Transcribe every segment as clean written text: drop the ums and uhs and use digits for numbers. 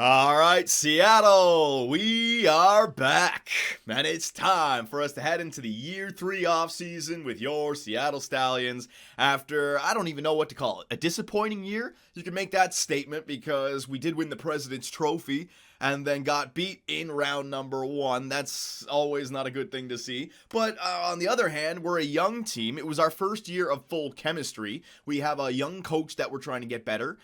All right, Seattle, we are back. And it's time for us to head into the year 3 offseason with your Seattle Stallions after, I don't even know what to call it, a disappointing year? You can make that statement because we did win the President's Trophy and then got beat in round number 1. That's always not a good thing to see. But on the other hand, we're a young team. It was our first year of full chemistry. We have a young coach that we're trying to get better.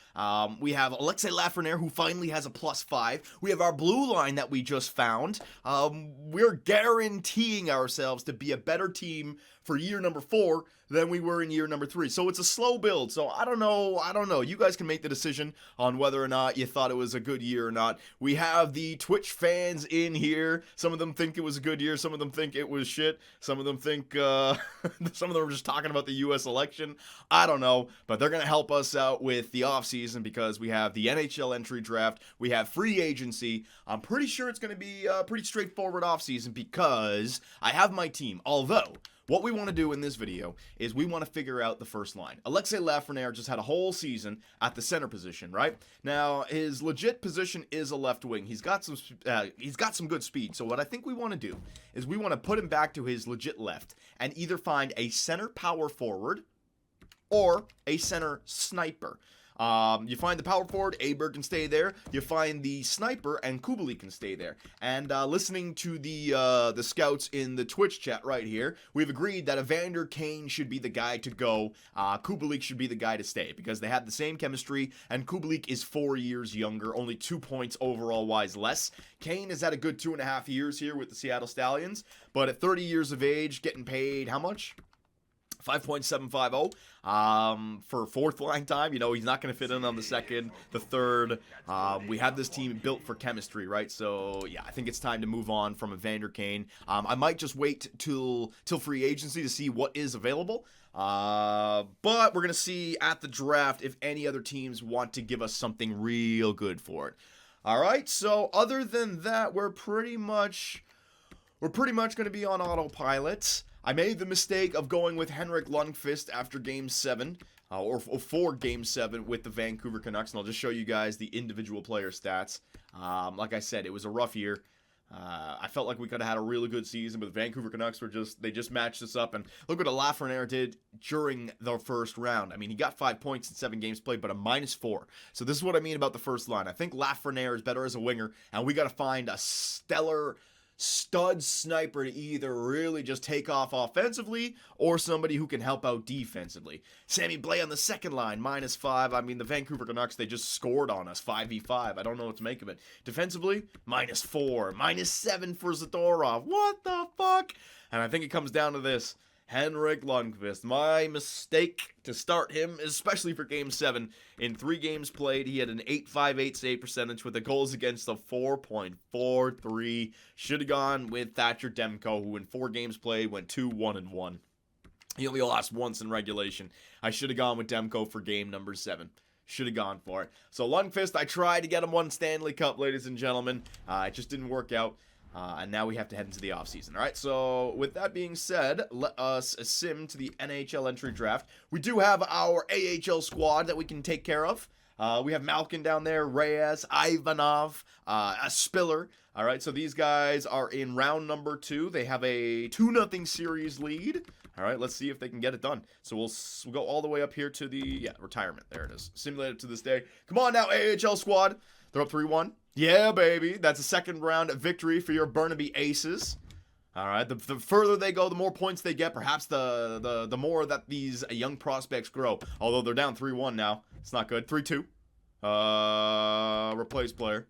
We have Alexei Lafreniere, who finally has a +5. We have our blue line that we just found. We're guaranteeing ourselves to be a better team for year number 4 than we were in year number 3. So it's a slow build. So I don't know. You guys can make the decision on whether or not you thought it was a good year or not. We have the Twitch fans in here. Some of them think it was a good year. Some of them think it was shit. Some of them think, some of them are just talking about the U.S. election. I don't know. But they're going to help us out with the offseason because we have the NHL Entry Draft. We have free agency. I'm pretty sure it's going to be a pretty straightforward offseason because I have my team. Although, what we want to do in this video is we want to figure out the first line. Alexei Lafreniere just had a whole season at the center position, right? Now, his legit position is a left wing. He's got some good speed. So what I think we want to do is we want to put him back to his legit left and either find a center power forward or a center sniper. You find the power forward, Aberg can stay there. You find the sniper, and Kubalik can stay there. And listening to the scouts in the Twitch chat right here, we've agreed that Evander Kane should be the guy to go. Kubalik should be the guy to stay because they have the same chemistry, and Kubalik is 4 years younger, only 2 points overall-wise less. Kane has had a good 2.5 years here with the Seattle Stallions, but at 30 years of age, getting paid how much? 5.750 for fourth line time. You know, he's not going to fit in on the second, the third. We have this team built for chemistry, right? So, yeah, I think it's time to move on from Evander Kane. I might just wait till free agency to see what is available. But we're going to see at the draft if any other teams want to give us something real good for it. All right, so other than that, we're pretty much going to be on autopilot. I made the mistake of going with Henrik Lundqvist after Game 7, or for Game 7 with the Vancouver Canucks, and I'll just show you guys the individual player stats. Like I said, it was a rough year. I felt like we could have had a really good season, but the Vancouver Canucks they just matched us up, and look what Lafreniere did during the first round. I mean, he got 5 points in 7 games played, but a -4. So this is what I mean about the first line. I think Lafreniere is better as a winger, and we got to find a stellar stud sniper to either really just take off offensively or somebody who can help out defensively. Sammy Blais on the second line, -5. I mean, the Vancouver Canucks, they just scored on us, 5v5. I don't know what to make of it. Defensively, -4. -7 for Zadorov. What the fuck? And I think it comes down to this. Henrik Lundqvist. My mistake to start him, especially for Game 7. In 3 games played, he had an .858 save percentage with a goals against of 4.43. Should have gone with Thatcher Demko, who in 4 games played went 2-1-1. He only lost once in regulation. I should have gone with Demko for game number 7. Should have gone for it. So Lundqvist, I tried to get him one Stanley Cup, ladies and gentlemen. It just didn't work out. And now we have to head into the offseason. All right, so with that being said, let us sim to the NHL Entry Draft. We do have our AHL squad that we can take care of. We have Malkin down there, Reyes, Ivanov, Spiller. All right, so these guys are in round number 2. They have a 2-0 series lead. All right, let's see if they can get it done. So we'll go all the way up here to the retirement. There it is. Simulated to this day. Come on now, AHL squad. They're up 3-1. Yeah, baby. That's a second round victory for your Burnaby Aces. All right. The further they go, the more points they get. Perhaps the more that these young prospects grow. Although they're down 3-1 now. It's not good. 3-2. Replace player.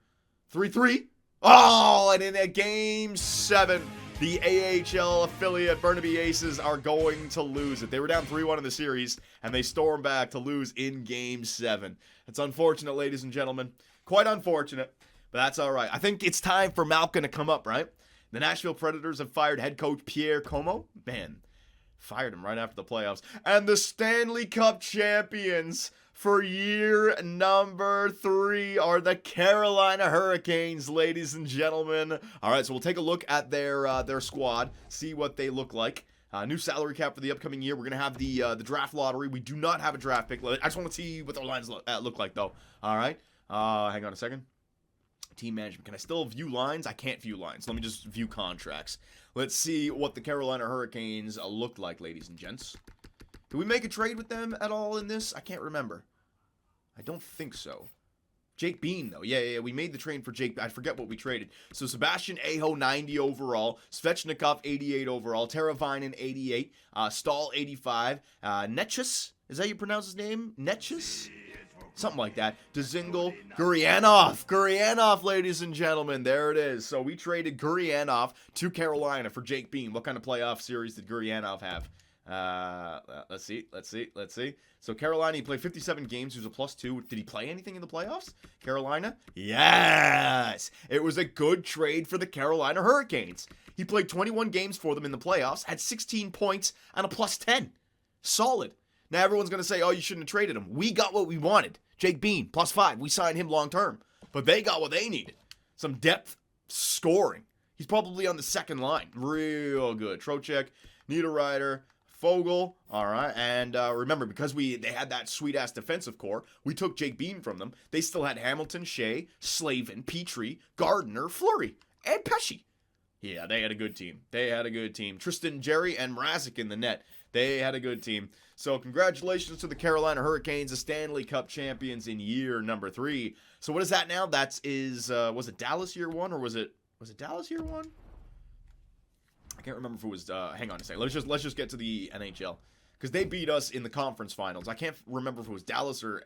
3-3. Oh, and in a Game 7, the AHL affiliate Burnaby Aces are going to lose it. They were down 3-1 in the series, and they storm back to lose in Game 7. It's unfortunate, ladies and gentlemen. Quite unfortunate, but that's all right. I think it's time for Malkin to come up, right? The Nashville Predators have fired head coach Pierre Como. Man, fired him right after the playoffs. And the Stanley Cup champions for year number 3 are the Carolina Hurricanes, ladies and gentlemen. All right, so we'll take a look at their squad, see what they look like. New salary cap for the upcoming year. We're going to have the draft lottery. We do not have a draft pick. I just want to see what their lines look like, though. All right. Hang on a second. Team management. Can I still view lines? I can't view lines. Let me just view contracts. Let's see what the Carolina Hurricanes looked like, ladies and gents. Did we make a trade with them at all in this? I can't remember. I don't think so. Jake Bean, though. Yeah, we made the trade for Jake. I forget what we traded. So, Sebastian Aho, 90 overall. Svechnikov, 88 overall. Teravainen, 88. Stahl, 85. Netchus? Is that how you pronounce his name? Netchus? Something like that. Dzingel. Gurianov, ladies and gentlemen. There it is. So, we traded Gurianov to Carolina for Jake Bean. What kind of playoff series did Gurianov have? Let's see. So Carolina, he played 57 games. He was a +2. Did he play anything in the playoffs? Carolina? Yes! It was a good trade for the Carolina Hurricanes. He played 21 games for them in the playoffs, had 16 points, and a +10. Solid. Now everyone's going to say, oh, you shouldn't have traded him. We got what we wanted. Jake Bean, +5. We signed him long term. But they got what they needed. Some depth scoring. He's probably on the second line. Real good. Trocheck, Niederreiter, Fogle, all right, and remember, because they had that sweet-ass defensive core, we took Jake Bean from them. They still had Hamilton, Shea, Slavin, Petrie, Gardner, Fleury, and Pesce. Yeah, they had a good team. Tristan Jerry and Mrazek in the net. They had a good team. So congratulations to the Carolina Hurricanes, the Stanley Cup champions in year number 3. So what is that now? That is, was it Dallas year 1, or was it Dallas year 1? I can't remember if it was, hang on a second. Let's just get to the NHL. Because they beat us in the conference finals. I can't remember if it was Dallas or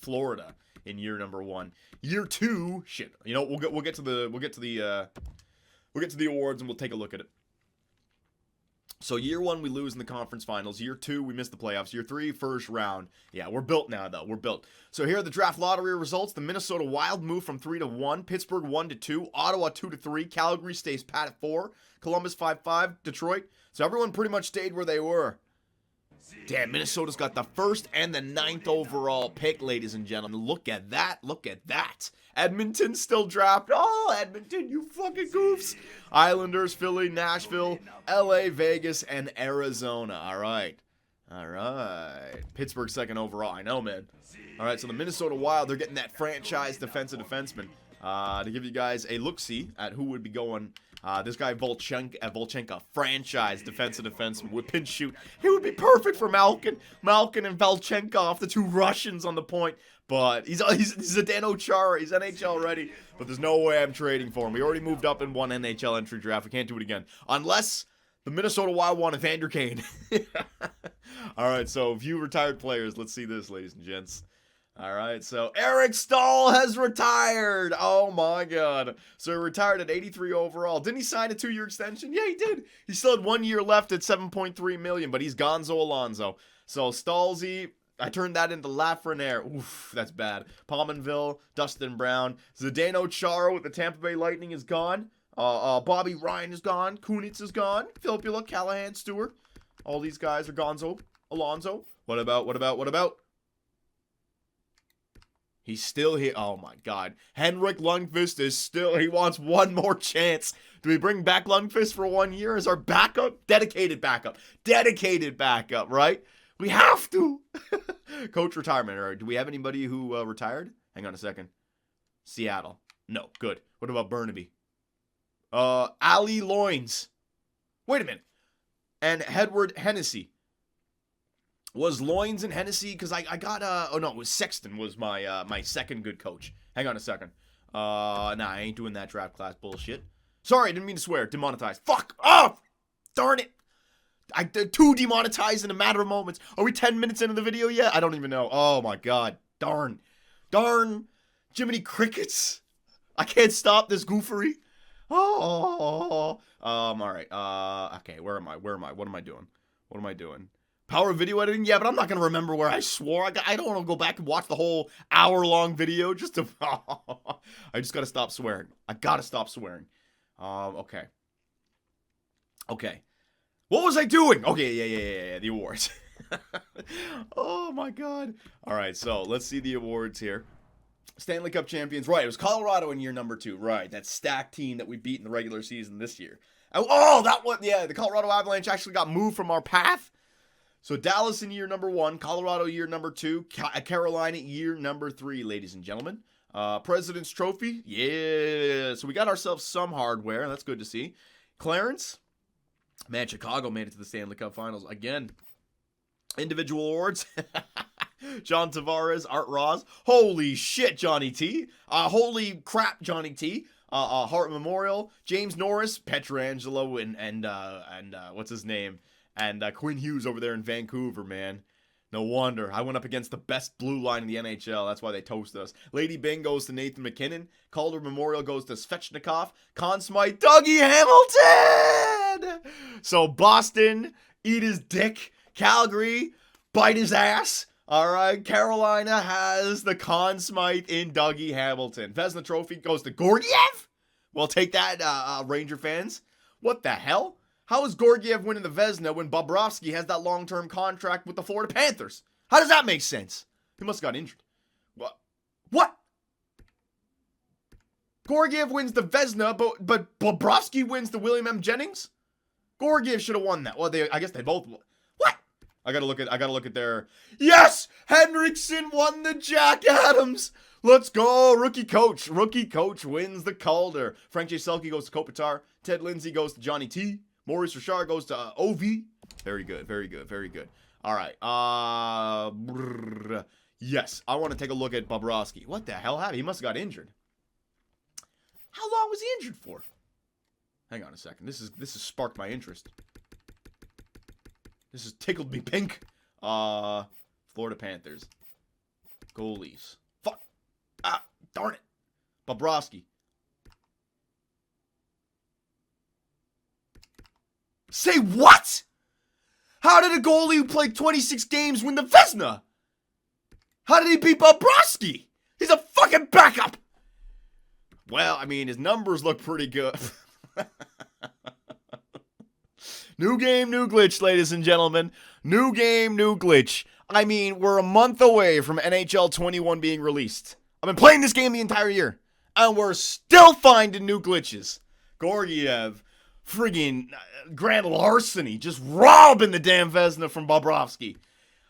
Florida in year number 1. Year 2, shit. You know, we'll get to the awards and we'll take a look at it. So year 1, we lose in the conference finals. Year 2, we miss the playoffs. Year 3, first round. Yeah, we're built now, though. We're built. So here are the draft lottery results. The Minnesota Wild moved from 3 to 1. Pittsburgh 1 to 2. Ottawa 2 to 3. Calgary stays pat at 4. Columbus 5-5. Detroit. So everyone pretty much stayed where they were. Damn, Minnesota's got the 1st and the 9th overall pick, ladies and gentlemen. Look at that. Look at that. Edmonton still drafted. Oh, Edmonton, you fucking goofs. Islanders, Philly, Nashville, LA, Vegas, and Arizona. All right. Pittsburgh 2nd overall. I know, man. All right, so the Minnesota Wild, they're getting that franchise defensive defenseman. To give you guys a look-see at who would be going. This guy, Volchenko, franchise defensive defenseman with pinch shoot. He would be perfect for Malkin. Malkin and Volchenkov, the 2 Russians on the point. But he's Zdeno Chara. He's NHL ready. But there's no way I'm trading for him. We already moved up in one NHL entry draft. We can't do it again. Unless the Minnesota Wild want Evander Kane. All right, so a few retired players. Let's see this, ladies and gents. All right, so Eric Stahl has retired. Oh, my God. So he retired at 83 overall. Didn't he sign a 2-year extension? Yeah, he did. He still had 1 year left at $7.3 million, but he's Gonzo Alonso. So Stahlsy, I turned that into Lafreniere. Oof, that's bad. Pominville, Dustin Brown. Zdeno Chara with the Tampa Bay Lightning is gone. Bobby Ryan is gone. Kunitz is gone. Filppula, Callahan, Stewart. All these guys are Gonzo Alonso. What about? He's still here. Oh, my God. Henrik Lundqvist is still... He wants one more chance. Do we bring back Lundqvist for 1 year as our backup? Dedicated backup, right? We have to. Coach retirement. All right. Do we have anybody who retired? Hang on a second. Seattle. No. Good. What about Burnaby? Ali Loins. Wait a minute. And Edward Hennessy. Was Loins and Hennessy, because I got, oh no, it was Sexton was my my second good coach. Hang on a second. Nah, I ain't doing that draft class bullshit. Sorry, I didn't mean to swear. Demonetized. Fuck off! Darn it! I did 2 demonetized in a matter of moments. Are we 10 minutes into the video yet? I don't even know. Oh my God. Darn. Jiminy Crickets. I can't stop this goofery. All right. Okay, where am I? What am I doing? Power of video editing? Yeah, but I'm not going to remember where I swore. I don't want to go back and watch the whole hour-long video just to... I just got to stop swearing. I got to stop swearing. Okay. What was I doing? Okay, yeah, the awards. Oh, my God. All right, so let's see the awards here. Stanley Cup champions. Right, it was Colorado in year number 2. Right, that stacked team that we beat in the regular season this year. Oh, that one, yeah, the Colorado Avalanche actually got moved from our path. So Dallas in year number 1, Colorado year number 2, Carolina year number 3, ladies and gentlemen. President's Trophy. Yeah. So we got ourselves some hardware. That's good to see. Clarence. Man, Chicago made it to the Stanley Cup Finals again. Individual awards. John Tavares, Art Ross. Holy shit, Johnny T. Holy crap, Johnny T. Hart Memorial. James Norris, Petrangelo, and what's his name? And Quinn Hughes over there in Vancouver, man. No wonder. I went up against the best blue line in the NHL. That's why they toast us. Lady Bing goes to Nathan McKinnon. Calder Memorial goes to Svechnikov. Conn Smythe, Dougie Hamilton! So Boston, eat his dick. Calgary, bite his ass. All right, Carolina has the Conn Smythe in Dougie Hamilton. Vezina Trophy goes to Gordiev. Well, take that, Ranger fans. What the hell? How is Gordiev winning the Vezina when Bobrovsky has that long-term contract with the Florida Panthers? How does that make sense? He must have got injured. What? Gordiev wins the Vezina, but Bobrovsky wins the William M. Jennings? Gordiev should have won that. Well, I guess they both. What? I gotta look at their. Yes, Henriksen won the Jack Adams. Let's go, rookie coach. Rookie coach wins the Calder. Frank J. Selke goes to Kopitar. Ted Lindsay goes to Johnny T. Maurice Richard goes to OV. Very good, very good, very good. All right. Yes, I want to take a look at Bobrovsky. What the hell happened? He must have got injured. How long was he injured for? Hang on a second. This has sparked my interest. This has tickled me pink. Florida Panthers. Goalies. Fuck. Darn it. Bobrovsky. Say what? How did a goalie who played 26 games win the Vezina? How did he beat Bobrovsky? He's a fucking backup. Well, I mean, his numbers look pretty good. New game, new glitch, ladies and gentlemen. New game, new glitch. I mean, we're a month away from NHL 21 being released. I've been playing this game the entire year, and we're still finding new glitches. Gordiev, friggin' grand larceny, just robbing the damn Vezina from Bobrovsky.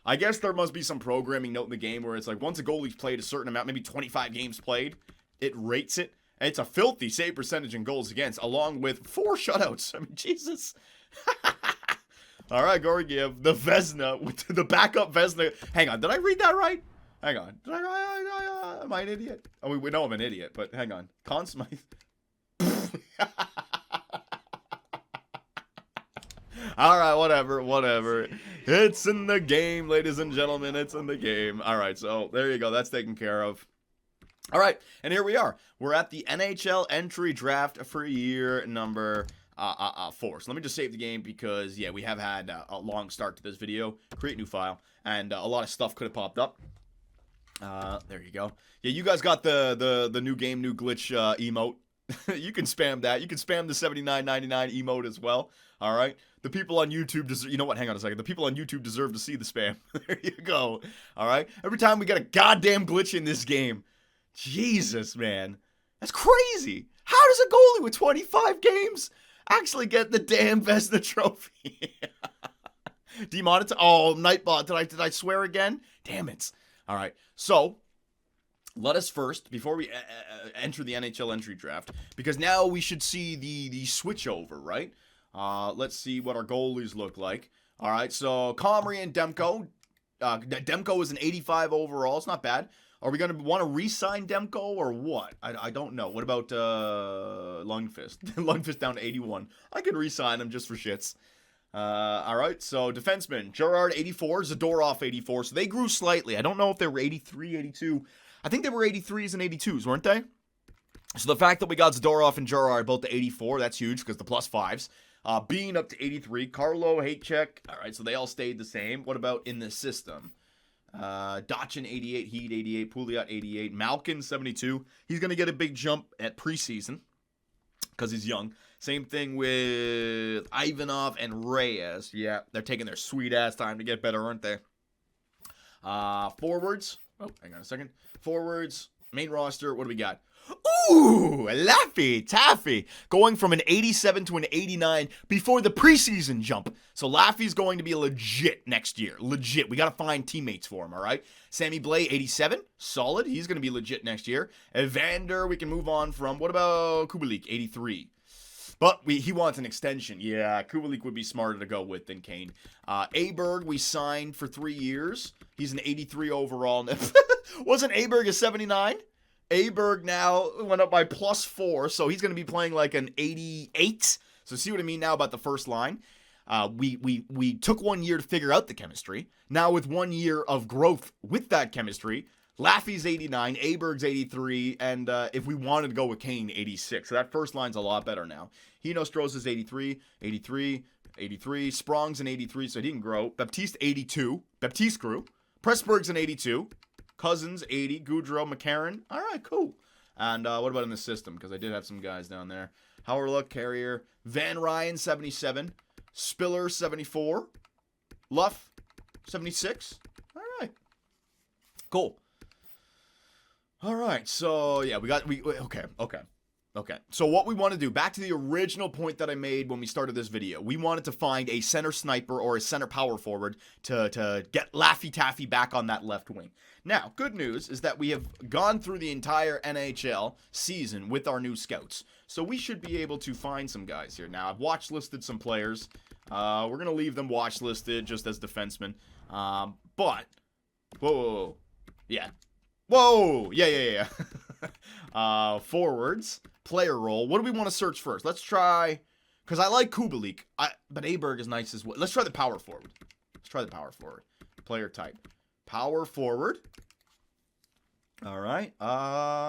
I guess there must be some programming note in the game where it's like once a goalie's played a certain amount, maybe 25 games played, it rates it. And it's a filthy save percentage and goals against, along with 4 shutouts. I mean, Jesus. All right, Gordiev, the Vezina, with the backup Vezina. Hang on, did I read that right? Hang on. Am I an idiot? Oh, we know I'm an idiot, but hang on. Conn Smythe. All right, whatever. It's in the game, ladies and gentlemen. It's in the game. All right, so there you go. That's taken care of. All right, and here we are. We're at the NHL Entry Draft for year number 4. So let me just save the game because, yeah, we have had a long start to this video. Create new file, and a lot of stuff could have popped up. There you go. Yeah, you guys got the new game, new glitch emote. You can spam that. You can spam the $79.99 emote as well. All right. The people on YouTube deserve. You know what? Hang on a second. The people on YouTube deserve to see the spam. There you go. All right. Every time we get a goddamn glitch in this game. Jesus, man. That's crazy. How does a goalie with 25 games actually get the damn Vezina trophy? Demonetized. Oh, Nightbot. Did I swear again? Damn it. All right. So, let us first, before we enter the NHL Entry Draft, because now we should see the switch over, right? Let's see what our goalies look like. All right, so Comrie and Demko. Demko is an 85 overall. It's not bad. Are we going to want to re-sign Demko or what? I don't know. What about Lundqvist? Lundqvist down to 81. I could re-sign him just for shits. All right, so defenseman. Gerard, 84. Zadorov, 84. So they grew slightly. I don't know if they were 83, 82. I think they were 83s and 82s, weren't they? So the fact that we got Zadorov and Gerard both to 84, that's huge because the plus 5s. Bean up to 83. Carlo, Haycheck. All right, so they all stayed the same. What about in the system? Dotchin, 88. Heat, 88. Pouliot, 88. Malkin, 72. He's going to get a big jump at preseason because he's young. Same thing with Ivanov and Reyes. Yeah, they're taking their sweet-ass time to get better, aren't they? Forwards. Oh, hang on a second. Forwards, main roster, what do we got? Ooh, Laffy Taffy going from an 87 to an 89 before the preseason jump. So Laffy's going to be legit next year. Legit. We got to find teammates for him, all right? Sammy Blais, 87. Solid. He's going to be legit next year. Evander, we can move on from. What about Kubalik, 83? But he wants an extension. Yeah, Kubalik would be smarter to go with than Kane. Aberg, we signed for 3 years. He's an 83 overall. Wasn't Aberg a 79? Aberg now went up by +4, so he's going to be playing like an 88. So see what I mean now about the first line? We took 1 year to figure out the chemistry. Now with 1 year of growth with that chemistry, Laffy's 89, Aberg's 83, and if we wanted to go with Kane, 86. So that first line's a lot better now. Hino Stross is 83, 83, 83. Sprong's an 83, so he didn't grow. Baptiste, 82. Baptiste grew. Pressburg's an 82. Cousins, 80. Goudreau, McCarron. All right, cool. And what about in the system? Because I did have some guys down there. Howerluck, Carrier. Van Ryan, 77. Spiller, 74. Luff, 76. All right. Cool. All right, so yeah, okay. So what we want to do, back to the original point that I made when we started this video, we wanted to find a center sniper or a center power forward to get Laffy Taffy back on that left wing. Now, good news is that we have gone through the entire NHL season with our new scouts, so we should be able to find some guys here. Now, I've watch listed some players. We're going to leave them watch listed just as defensemen, but, whoa, yeah. Whoa! Yeah. Forwards, player role. What do we want to search first? Let's try, because I like Kubalik, but Aberg is nice as well. Let's try the power forward. Player type. Power forward. All right.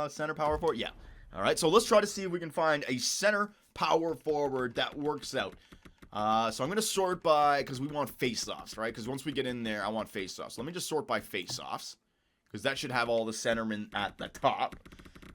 Center power forward. Yeah. All right. So let's try to see if we can find a center power forward that works out. So I'm going to sort by, because we want face-offs, right? Because once we get in there, I want face-offs. Let me just sort by face-offs, because that should have all the centermen at the top.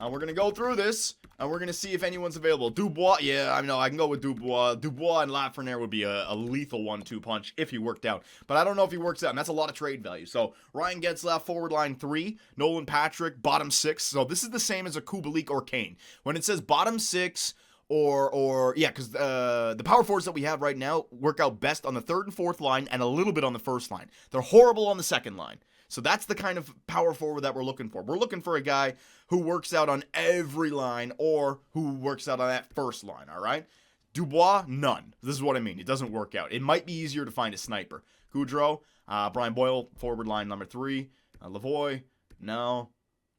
We're going to go through this, and we're going to see if anyone's available. Dubois, yeah, I know, I can go with Dubois. Dubois and Lafreniere would be a lethal 1-2 punch if he worked out. But I don't know if he works out, and that's a lot of trade value. So Ryan Getzlaf, forward line 3. Nolan Patrick, bottom 6. So this is the same as a Kubalik or Kane. When it says bottom 6... because the power forwards that we have right now work out best on the third and fourth line and a little bit on the first line. They're horrible on the second line. So that's the kind of power forward that we're looking for. We're looking for a guy who works out on every line or who works out on that first line, all right? Dubois, none. This is what I mean. It doesn't work out. It might be easier to find a sniper. Goudreau, Brian Boyle, forward line number 3. Lavoie, no.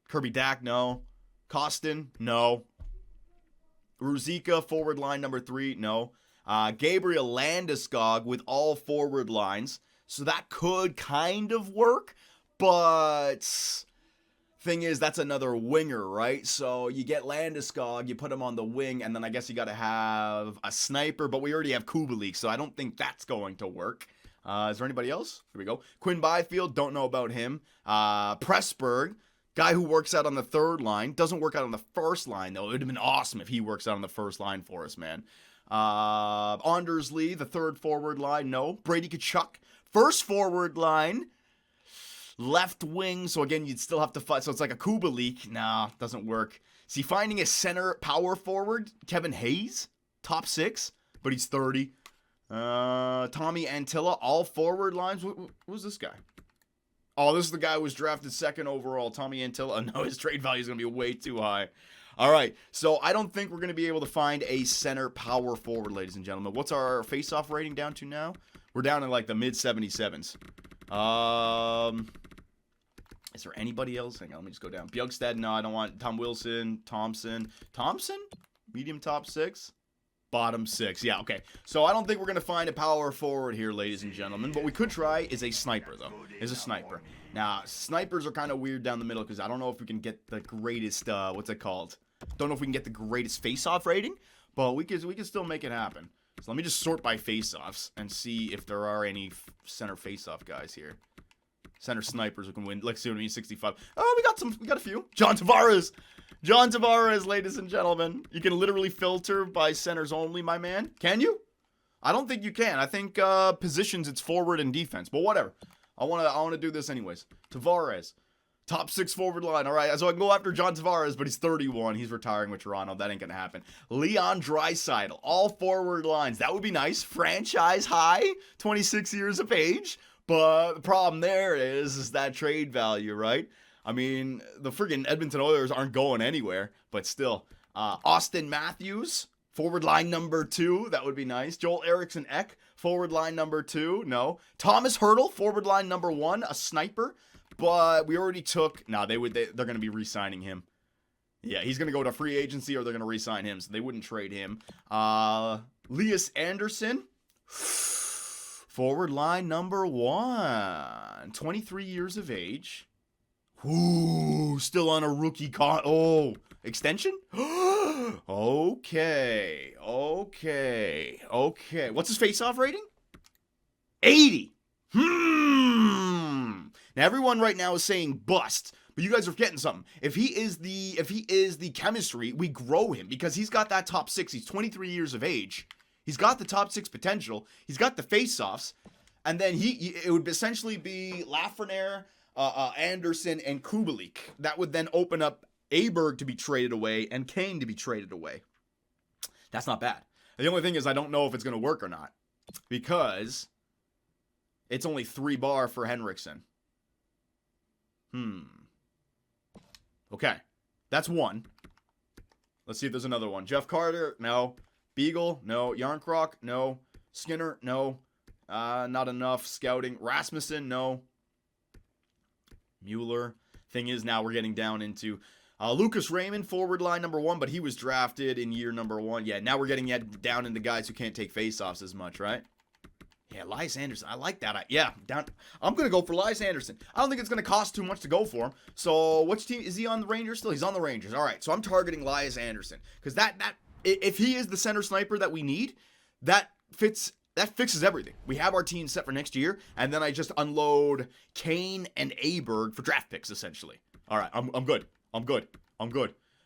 Kirby Dack, no. Costin, no. Ruzicka, forward line number 3, no. Gabriel Landeskog with all forward lines. So that could kind of work, but thing is, that's another winger, right? So you get Landeskog, you put him on the wing, and then I guess you got to have a sniper, but we already have Kubalik, so I don't think that's going to work. Is there anybody else? Here we go. Quinn Byfield, don't know about him. Pressburg. Guy who works out on the third line. Doesn't work out on the first line, though. It would have been awesome if he works out on the first line for us, man. Anders Lee, the third forward line. No. Brady Tkachuk, first forward line. Left wing. So, again, you'd still have to fight. So, it's like a Kubalik. Nah, doesn't work. See, finding a center power forward. Kevin Hayes, top 6. But he's 30. Tommy Antilla, all forward lines. Who's this guy? Oh, this is the guy who was drafted 2nd overall, Tommy Antilla. No, his trade value is going to be way too high. All right, so I don't think we're going to be able to find a center power forward, ladies and gentlemen. What's our face-off rating down to now? We're down in like the mid-77s. Is there anybody else? Hang on, let me just go down. Bjugstad, no, I don't want. Tom Wilson, Thompson. Thompson? Medium top 6? Bottom 6. Yeah, okay. So I don't think we're going to find a power forward here, ladies and gentlemen. What we could try is a sniper, though. Is a sniper. Now, snipers are kind of weird down the middle because I don't know if we can get the greatest, what's it called? Don't know if we can get the greatest face-off rating, but we can still make it happen. So let me just sort by face-offs and see if there are any center face-off guys here. Center snipers who can win. Let's see what I mean, 65. Oh, we got a few. John Tavares. John Tavares, ladies and gentlemen. You can literally filter by centers only, my man. Can you? I don't think you can. I think positions, it's forward and defense. But whatever. I want to do this anyways. Tavares. Top 6 forward line. All right, so I can go after John Tavares, but he's 31. He's retiring with Toronto. That ain't going to happen. Leon Draisaitl, all forward lines. That would be nice. Franchise high, 26 years of age. But the problem there is that trade value, right? I mean, the friggin' Edmonton Oilers aren't going anywhere, but still. Austin Matthews, forward line number 2. That would be nice. Joel Eriksson Ek, forward line number 2. No. Thomas Hertl, forward line number 1, a sniper. But we already took... No, they're going to be re-signing him. Yeah, he's going to go to free agency or they're going to re-sign him, so they wouldn't trade him. Lias Anderson, forward line number 1. 23 years of age. Ooh, still on a rookie extension? Okay. What's his face-off rating? 80. Now everyone right now is saying bust, but you guys are forgetting something. If he is the chemistry, we grow him because he's got that top 6. He's 23 years of age. He's got the top 6 potential. He's got the face-offs, and then it would essentially be Lafreniere, Anderson, and Kubalik. That would then open up Aberg to be traded away and Kane to be traded away. That's not bad. The only thing is I don't know if it's going to work or not because it's only 3 bar for Henriksen. Okay. That's 1. Let's see if there's another one. Jeff Carter, no. Beagle, no. Yarncroc, no. Skinner, no. Not enough scouting. Rasmussen, no. Mueller. Thing is, now we're getting down into Lucas Raymond, forward line number 1, but he was drafted in year number 1. Yeah, now we're getting down into guys who can't take faceoffs as much, right? Yeah, Lias Anderson. I like that. I'm going to go for Lias Anderson. I don't think it's going to cost too much to go for him. So, which team? Is he on the Rangers still? He's on the Rangers. All right, so I'm targeting Lias Anderson. Because if he is the center sniper that we need, that fixes everything. We have our team set for next year, and then I just unload Kane and Aberg for draft picks, essentially. All right, I'm good. I'm good.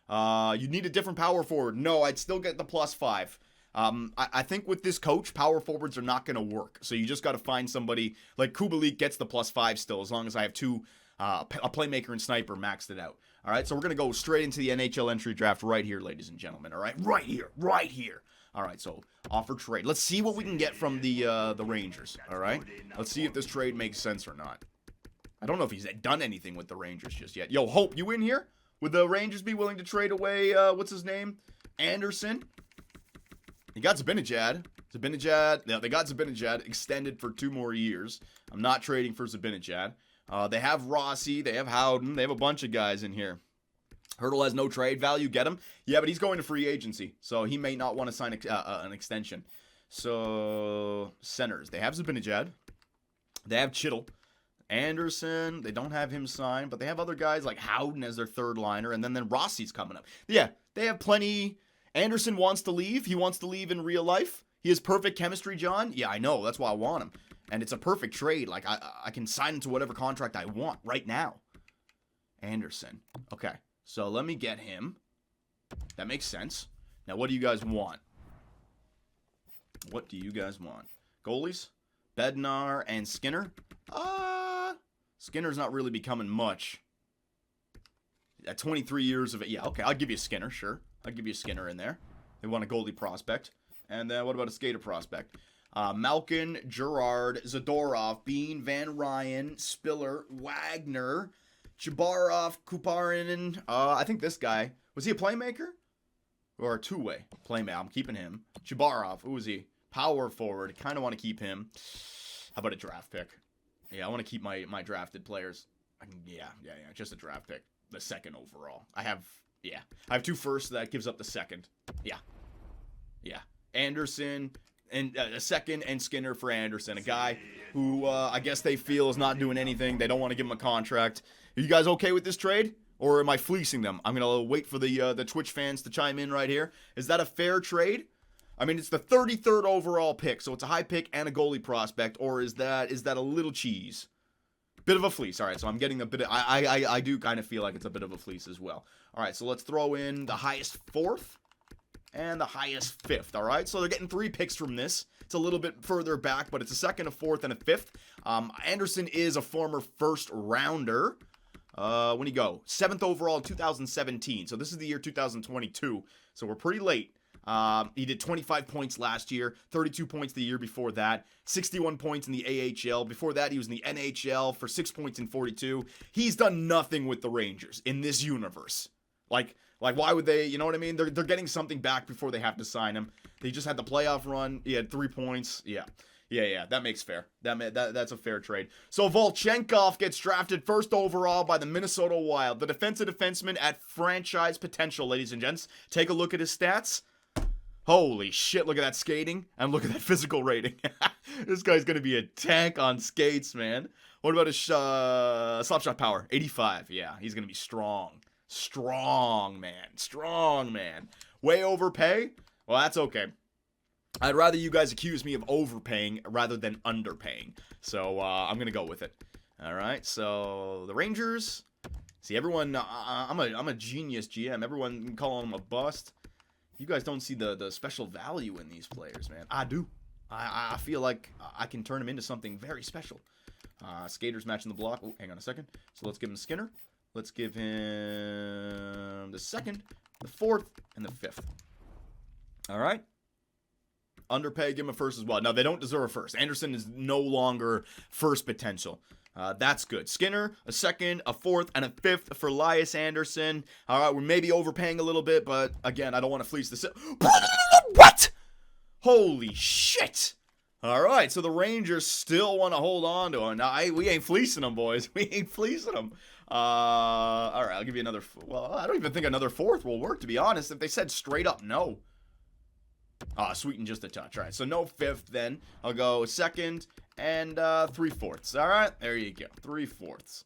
You need a different power forward. No, I'd still get the +5. I think with this coach, power forwards are not going to work. So you just got to find somebody like Kubalik gets the +5 still, as long as I have 2, a playmaker and sniper maxed it out. All right, so we're going to go straight into the NHL entry draft right here, ladies and gentlemen. All right, right here. All right, so offer trade. Let's see what we can get from the Rangers. All right, let's see if this trade makes sense or not. I don't know if he's done anything with the Rangers just yet. Yo, Hope, you in here? Would the Rangers be willing to trade away, what's his name? Anderson? He got Zibanejad. Yeah, they got Zibanejad extended for 2 more years. I'm not trading for Zibanejad. They have Rossi. They have Howden. They have a bunch of guys in here. Hertl has no trade value. Get him. Yeah, but he's going to free agency, so he may not want to sign an extension. So, centers. They have Zibanejad. They have Chittle. Anderson, they don't have him signed, but they have other guys like Howden as their 3rd liner, and then Rossi's coming up. Yeah, they have plenty. Anderson wants to leave. He wants to leave in real life. He has perfect chemistry, John. Yeah, I know. That's why I want him. And it's a perfect trade. Like, I can sign into whatever contract I want right now. Anderson. Okay, so let me get him. That makes sense. Now, what do you guys want? Goalies? Bednar and Skinner? Skinner's not really becoming much. At 23 years of it. Yeah, okay, I'll give you a Skinner, sure. I'll give you a Skinner in there. They want a goalie prospect. And then what about a skater prospect? Malkin, Gerard, Zadorov, Bean, Van Ryan, Spiller, Wagner, Chabarov, Kuparin. I think this guy, was he a playmaker? Or a 2-way playmaker? I'm keeping him. Chabarov, who is he? Power forward. Kind of want to keep him. How about a draft pick? Yeah, I want to keep my drafted players. Yeah, just a draft pick. The 2nd overall. I have 2 firsts. That gives up the 2nd. Yeah. Anderson and a 2nd and Skinner for Anderson. A guy who I guess they feel is not doing anything. They don't want to give him a contract. Are you guys okay with this trade? Or am I fleecing them? I'm going to wait for the Twitch fans to chime in right here. Is that a fair trade? I mean, it's the 33rd overall pick, so it's a high pick and a goalie prospect, or is that a little cheese? Bit of a fleece. All right, so I'm getting a bit of... I do kind of feel like it's a bit of a fleece as well. All right, so let's throw in the highest 4th and the highest 5th, all right? So they're getting 3 picks from this. It's a little bit further back, but it's a 2nd, a 4th, and a 5th. Anderson is a former 1st rounder. When he go? 7th overall in 2017. So this is the year 2022. So we're pretty late. He did 25 points last year, 32 points the year before that, 61 points in the AHL. Before that, he was in the NHL for 6 points in 42. He's done nothing with the Rangers in this universe. Like why would they, you know what I mean? They're getting something back before they have to sign him. They just had the playoff run. He had 3 points. Yeah, that makes fair. That's a fair trade. So Volchenkov gets drafted 1st overall by the Minnesota Wild. The defenseman at franchise potential, ladies and gents. Take a look at his stats. Holy shit, look at that skating, and look at that physical rating. This guy's going to be a tank on skates, man. What about his slap shot power? 85. Yeah, he's going to be strong. Strong, man. Way overpay? Well, that's okay. I'd rather you guys accuse me of overpaying rather than underpaying. So, I'm going to go with it. All right, so the Rangers. See, everyone, I'm a genius GM. Everyone calling him a bust. You guys don't see the special value in these players, man. I do. I feel like I can turn him into something very special. Skaters matching the block. Oh, hang on a second. So let's give him Skinner. Let's give him the 2nd, the 4th, and the 5th. All right. Underpay, give him a 1st as well. No, they don't deserve a 1st. Anderson is no longer 1st potential. That's good. Skinner, a 2nd, a 4th, and a 5th for Elias Anderson. All right, we're maybe overpaying a little bit, but again, I don't want to fleece the... What? Holy shit. All right, so the Rangers still want to hold on to him. Now, we ain't fleecing them, boys. We ain't fleecing them. All right, I'll give you another... Well, I don't even think another 4th will work, to be honest. If they said straight up no. Sweeten just a touch. All right, so no 5th then. I'll go 2nd and 3/4. All right, there you go. 3/4.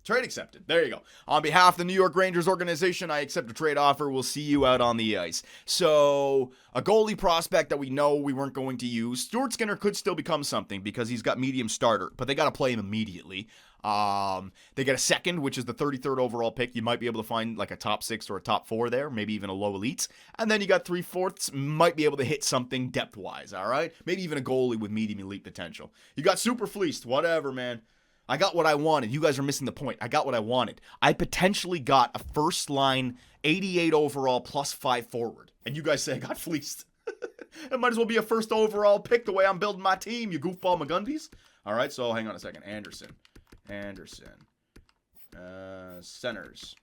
Trade accepted. There you go. On behalf of the New York Rangers organization, I accept a trade offer. We'll see you out on the ice. So, a goalie prospect that we know we weren't going to use. Stuart Skinner could still become something because he's got medium starter, but they got to play him immediately. They get a 2nd, which is the 33rd overall pick. You might be able to find like a top 6 or a top 4 there, maybe even a low elite. And then you got 3/4, might be able to hit something depth-wise, all right? Maybe even a goalie with medium elite potential. You got super fleeced, whatever, man. I got what I wanted. You guys are missing the point. I got what I wanted. I potentially got a first-line 88 overall plus 5 forward. And you guys say I got fleeced. It might as well be a 1st overall pick the way I'm building my team, you goofball McGundies. All right, so hang on a second. Anderson. Centers.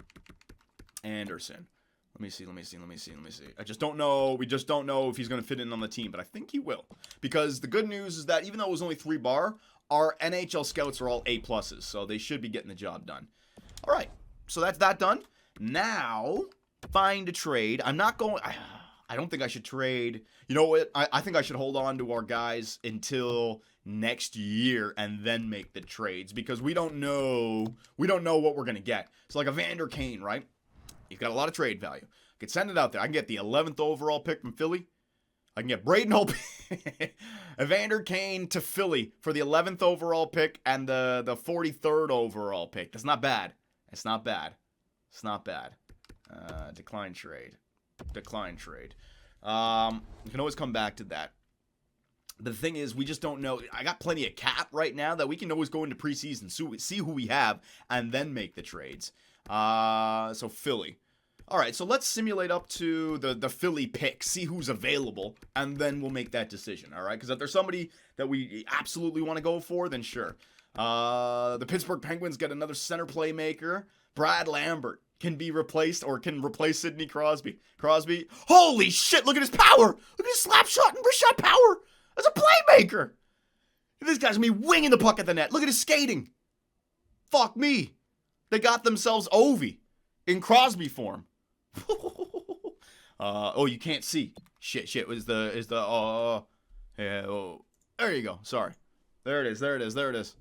Anderson. Let me see. I just don't know. We just don't know if he's going to fit in on the team, but I think he will. Because the good news is that even though it was only 3 bar, our NHL scouts are all A+, so they should be getting the job done. All right, so that's that done. Now, find a trade. I'm not going... I don't think I should trade. You know what? I think I should hold on to our guys until next year and then make the trades because we don't know what we're going to get. So like a Vander Kane, right? He's got a lot of trade value. I could send it out there. I can get the 11th overall pick from Philly. I can get Braden Holtby, Evander Kane to Philly for the 11th overall pick and the 43rd overall pick. That's not bad. It's not bad. Decline trade. You can always come back to that. But the thing is, we just don't know. I got plenty of cap right now that we can always go into preseason, see who we have, and then make the trades. So Philly. All right, so let's simulate up to the Philly pick, see who's available, and then we'll make that decision, all right? Because if there's somebody that we absolutely want to go for, then sure. The Pittsburgh Penguins get another center playmaker. Brad Lambert can be replaced or can replace Sidney Crosby. Holy shit, look at his power! Look at his slap shot and wrist shot power! As a playmaker! This guy's gonna be winging the puck at the net. Look at his skating. Fuck me. They got themselves Ovi in Crosby form. Oh, you can't see. Shit. Yeah, oh, there you go. Sorry. There it is.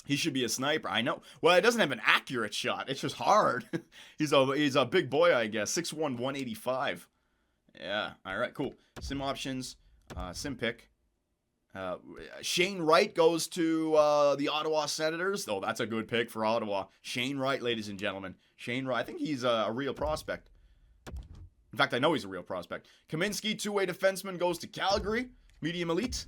He should be a sniper. I know. Well, it doesn't have an accurate shot. It's just hard. He's a big boy, I guess. 6'1", 185. Yeah. All right, cool. Sim options. Sim pick. Shane Wright goes to the Ottawa Senators. Oh, that's a good pick for Ottawa. Shane Wright, ladies and gentlemen. Shane Wright. I think he's a real prospect. In fact, I know he's a real prospect. Kaminsky, two-way defenseman, goes to Calgary. Medium elite.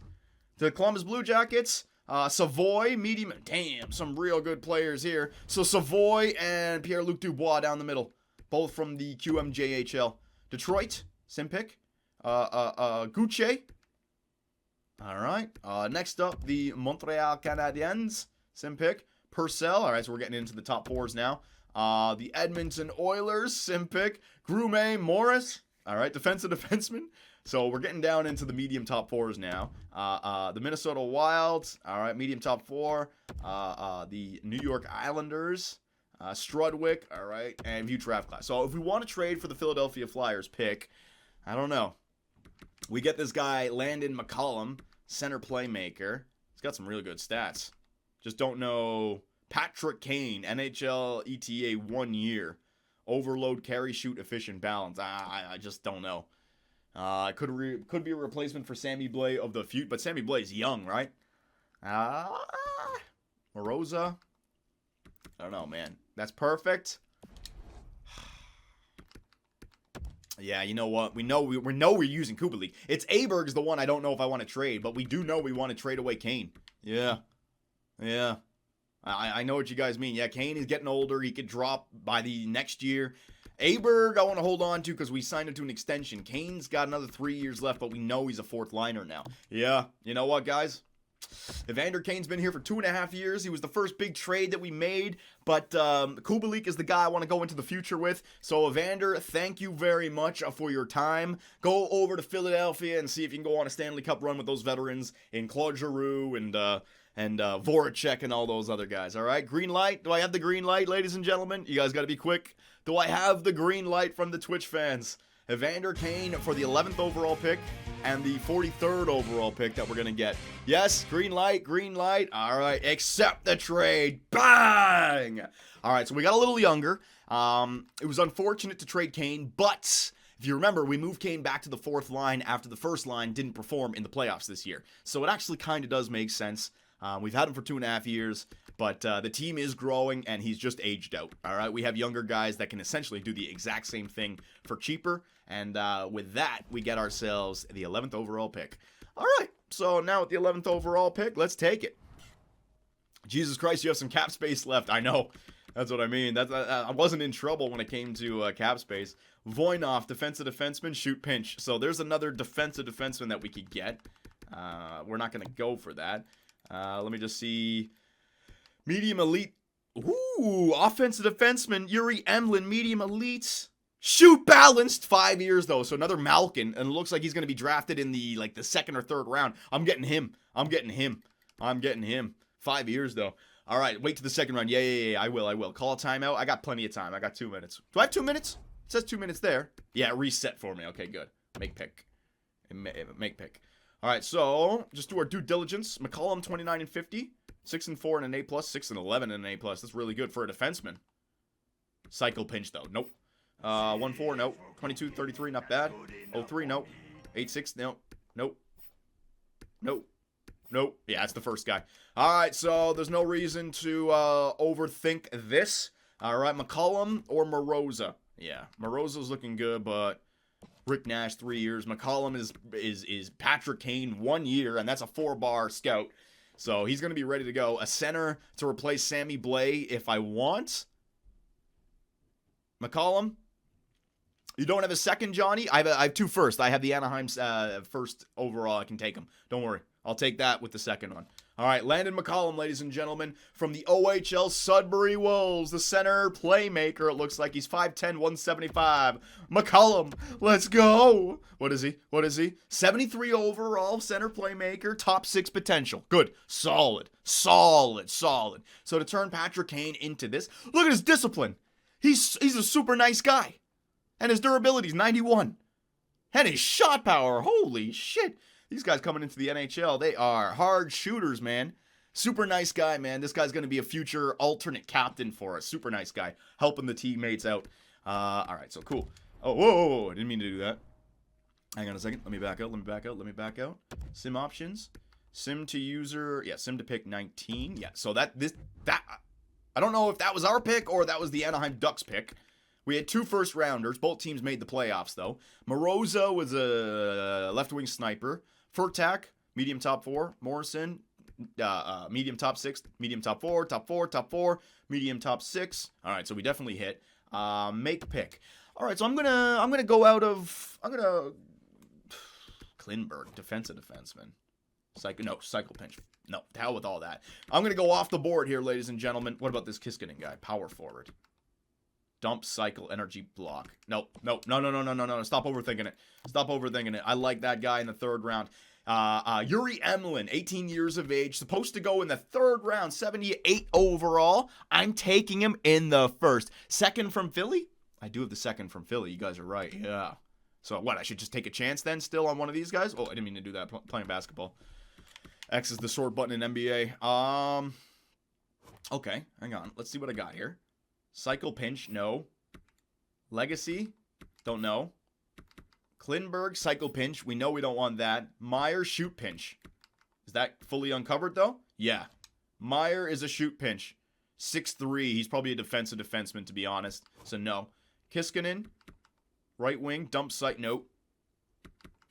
The Columbus Blue Jackets. Savoy, medium. Damn, some real good players here. So Savoy and Pierre-Luc Dubois down the middle. Both from the QMJHL. Detroit, sim pick. Gucci. All right. Next up, the Montreal Canadiens, sim pick. Purcell. All right, so we're getting into the top fours now. The Edmonton Oilers, sim pick. Grumet, Morris. All right, defenseman. So we're getting down into the medium top fours now. The Minnesota Wild. All right, medium top four. The New York Islanders. Strudwick. All right, and view draft class. So if we want to trade for the Philadelphia Flyers pick, I don't know. We get this guy, Landon McCollum, center playmaker. He's got some really good stats. Just don't know. Patrick Kane, NHL ETA 1 year. Overload, carry, shoot, efficient, balance. I just don't know. Could be a replacement for Sammy Blais of the future, but Sammy Blais is young, right? Moroza. I don't know, man. That's perfect. Yeah, you know what? We know we're using Kubalik. It's Aberg's the one I don't know if I want to trade, but we do know we want to trade away Kane. Yeah. I know what you guys mean. Yeah, Kane is getting older. He could drop by the next year. Aberg, I want to hold on to because we signed him to an extension. Kane's got another 3 years left, but we know he's a fourth liner now. Yeah, you know what, guys? Evander Kane's been here for 2.5 years. He was the first big trade that we made, but Kubalik is the guy I want to go into the future with. So, Evander, thank you very much for your time. Go over to Philadelphia and see if you can go on a Stanley Cup run with those veterans in Claude Giroux and Voracek and all those other guys, all right? Green light. Do I have the green light, ladies and gentlemen? You guys got to be quick. Do I have the green light from the Twitch fans? Evander Kane for the 11th overall pick and the 43rd overall pick that we're going to get. Yes, green light. All right, accept the trade. Bang! All right, so we got a little younger. It was unfortunate to trade Kane, but if you remember, we moved Kane back to the fourth line after the first line didn't perform in the playoffs this year. So it actually kind of does make sense. We've had him for 2.5 years, but the team is growing, and he's just aged out, all right? We have younger guys that can essentially do the exact same thing for cheaper, and with that, we get ourselves the 11th overall pick. All right, so now with the 11th overall pick, let's take it. Jesus Christ, you have some cap space left. I know. That's what I mean. I wasn't in trouble when it came to cap space. Voynov, defensive defenseman, shoot pinch. So there's another defensive defenseman that we could get. We're not going to go for that. Let me just see. Medium elite. Ooh, offensive defenseman, Yuri Emlin, medium elite. Shoot balanced, 5 years though. So another Malkin, and it looks like he's going to be drafted in the second or third round. I'm getting him. 5 years though. All right, wait to the second round. Yeah. I will. Call a timeout. I got plenty of time. I got 2 minutes. Do I have 2 minutes? It says 2 minutes there. Yeah, reset for me. Okay, good. Make pick. All right, so just do our due diligence. McCollum, 29 and 50, 6 and 4 and an A+, 6 and 11 and an A+. That's really good for a defenseman. Cycle pinch though. Nope. 1-4, nope. 22-33, not bad. 03, nope. 8-6, nope. Nope. Yeah, that's the first guy. All right, so there's no reason to overthink this. All right, McCollum or Moroza. Yeah, Moroza's looking good, but Rick Nash 3 years. McCollum is Patrick Kane 1 year, and that's a 4-bar scout. So he's going to be ready to go. A center to replace Sammy Blais if I want. McCollum. You don't have a second, Johnny? I have 2 first. I have the Anaheim first overall. I can take them. Don't worry. I'll take that with the second one. All right, Landon McCollum, ladies and gentlemen, from the OHL Sudbury Wolves, the center playmaker. It looks like he's 5'10", 175. McCollum, let's go. What is he? 73 overall, center playmaker, top 6 potential. Good. Solid. So to turn Patrick Kane into this, look at his discipline. He's a super nice guy. And his durability is 91. And his shot power, holy shit. These guys coming into the NHL, they are hard shooters, man. Super nice guy, man. This guy's going to be a future alternate captain for us. Super nice guy. Helping the teammates out. All right, so cool. Oh, whoa. I didn't mean to do that. Hang on a second. Let me back out. Sim options. Sim to user. Yeah, sim to pick 19. Yeah, so that I don't know if that was our pick or that was the Anaheim Ducks pick. We had 2 first rounders. Both teams made the playoffs, though. Moroza was a left wing sniper. Furtak, medium top 4. Morrison, medium top 6, medium top 4, top 4, top 4, medium top 6. All right, so we definitely hit. Make pick. All right, so I'm gonna go out of Klinberg, defensive defenseman. Cycle pinch. No, to hell with all that. I'm going to go off the board here, ladies and gentlemen. What about this Kiskinen guy? Power forward. Dump, cycle, energy, block. No. Stop overthinking it. Stop overthinking it. I like that guy in the 3rd round. Yuri Emlin, 18 years of age, supposed to go in the 3rd round, 78 overall. I'm taking him in the 1st. 2nd from Philly? I do have the 2nd from Philly. You guys are right. Yeah. So what, I should just take a chance then still on one of these guys? Oh, I didn't mean to do that playing basketball. X is the short button in NBA. Okay, hang on. Let's see what I got here. Cycle pinch, no. Legacy, don't know. Klinberg, cycle pinch. We know we don't want that. Meyer, shoot pinch. Is that fully uncovered though? Yeah. Meyer is a shoot pinch. 6'3". He's probably a defensive defenseman to be honest. So no. Kiskinen, right wing, dump site, nope.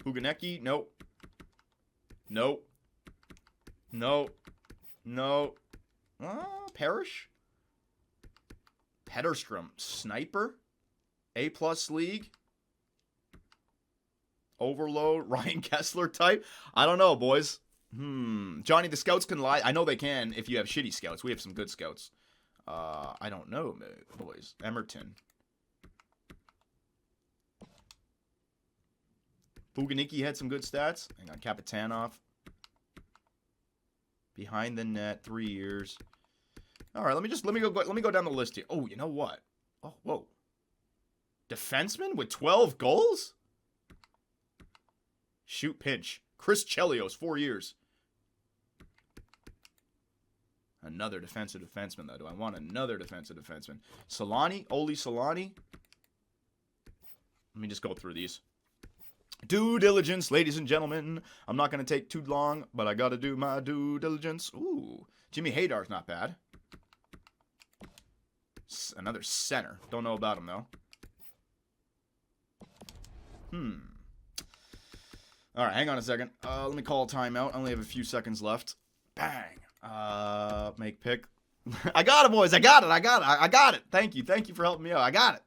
Puganecki, nope. Nope. No. Parrish? Petterstrom. Sniper? A+ league? Overload? Ryan Kessler type? I don't know, boys. Johnny, the scouts can lie. I know they can if you have shitty scouts. We have some good scouts. I don't know, boys. Emerton. Puganecki had some good stats. Hang on, Kapitanov. Behind the net, 3 years. All right, let me go down the list here. Oh, you know what? Oh, whoa. Defenseman with 12 goals? Shoot pinch. Chris Chelios, 4 years. Another defensive defenseman, though. Do I want another defensive defenseman? Oli Solani. Let me just go through these. Due diligence, ladies and gentlemen. I'm not going to take too long, but I got to do my due diligence. Ooh, Jimmy Haydar's not bad. Another center. Don't know about him, though. All right, hang on a second. Let me call a timeout. I only have a few seconds left. Bang. Make pick. I got it, boys. I got it. Thank you for helping me out. I got it.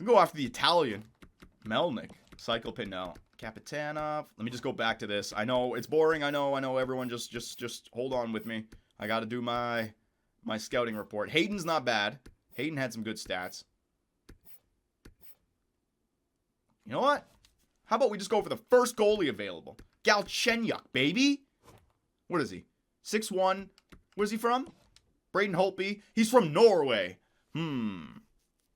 Go after the Italian. Melnick. Cycle pin now. Kapitanov. Let me just go back to this. I know it's boring. I know everyone just hold on with me. I got to do my scouting report. Hayden's not bad. Hayden had some good stats. You know what? How about we just go for the first goalie available? Galchenyuk, baby. What is he? 6'1". Where's he from? Braden Holtby. He's from Norway.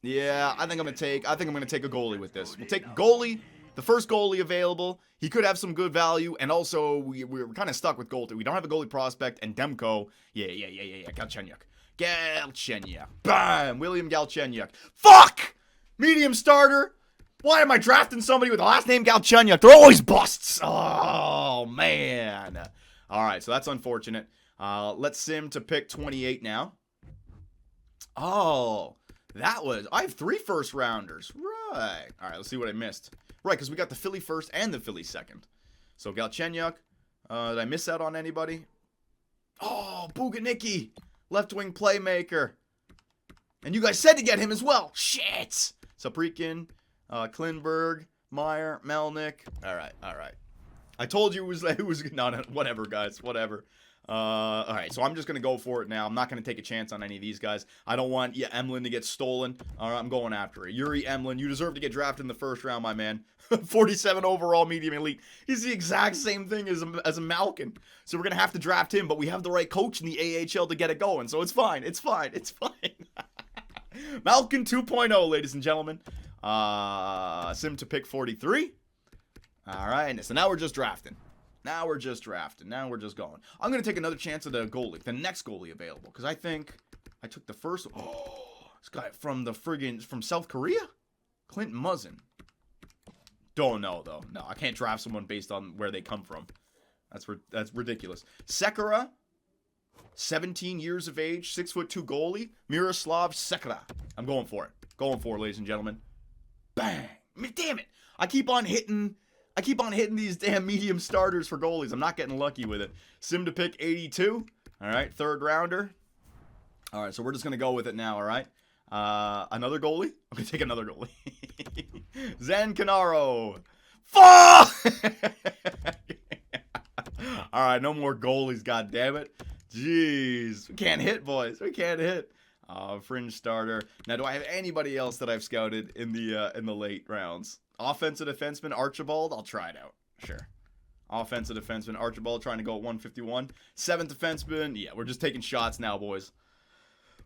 Yeah, I think I'm gonna take a goalie with this. We'll take goalie, the first goalie available. He could have some good value, and also we're kind of stuck with goalie. We don't have a goalie prospect, and Demko. Yeah. Galchenyuk. Bam! William Galchenyuk. Fuck! Medium starter. Why am I drafting somebody with the last name Galchenyuk? They're always busts. Oh, man. All right, so that's unfortunate. Let's sim to pick 28 now. Oh, I have 3 first rounders. Right. All right, let's see what I missed. Right, because we got the Philly first and the Philly second. So Galchenyuk. Did I miss out on anybody? Oh, Puganecki. Left wing playmaker. And you guys said to get him as well. Shit. Saprikin. Klinberg, Meyer, Melnick. All right. I told you it was not whatever, guys. Whatever. All right, so I'm just gonna go for it now. I'm not gonna take a chance on any of these guys. I don't want Emlin to get stolen. All right, I'm going after it. Yuri Emlin, you deserve to get drafted in the first round, my man. 47 overall, medium elite. He's the exact same thing as a Malkin. So we're gonna have to draft him, but we have the right coach in the AHL to get it going. So it's fine. Malkin 2.0, ladies and gentlemen. Sim to pick 43. All right, so now we're just drafting. Now we're just going. I'm going to take another chance at the goalie, the next goalie available, because I think I took the first. Oh, this guy from South Korea? Clint Muzzin. Don't know, though. No, I can't draft someone based on where they come from. That's ridiculous. Sekera, 17 years of age, 6'2" goalie. Miroslav Sekera. I'm going for it. Ladies and gentlemen. Bang. Damn it. I keep on hitting I keep on hitting these damn medium starters for goalies. I'm not getting lucky with it. Sim to pick 82. All right, third rounder. All right, so we're just going to go with it now, all right? Another goalie? I'm going to take another goalie. Zan Canaro. Fuck! All right, no more goalies, goddammit. Jeez. We can't hit, boys. We can't hit. Fringe starter. Now, do I have anybody else that I've scouted in the late rounds? Offensive defenseman, Archibald. I'll try it out. Sure. Offensive defenseman, Archibald, trying to go at 151. Seventh defenseman. Yeah, we're just taking shots now, boys.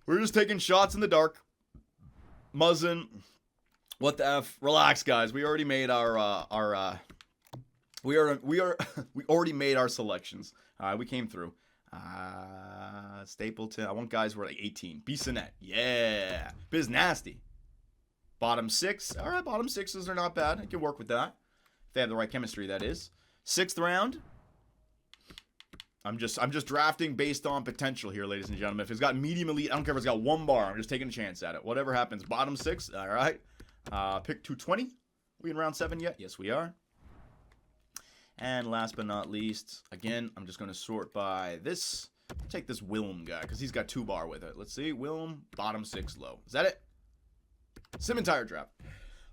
We're just taking shots in the dark. Muzzin. What the F? Relax, guys. We already made we already made our selections. All right, we came through. Stapleton. I want guys who are like 18. Bissonnette. Yeah. Biz Nasty. Bottom six. All right, bottom sixes are not bad. I can work with that. If they have the right chemistry, that is. Sixth round. I'm just drafting based on potential here, ladies and gentlemen. If it's got medium elite, I don't care if it's got one bar. I'm just taking a chance at it. Whatever happens. Bottom six. All right. Pick 220. We in round 7 yet? Yes, we are. And last but not least, again, I'm just going to sort by this. Take this Wilm guy because he's got 2 bar with it. Let's see. Wilm, bottom 6 low. Is that it? Sim entire draft.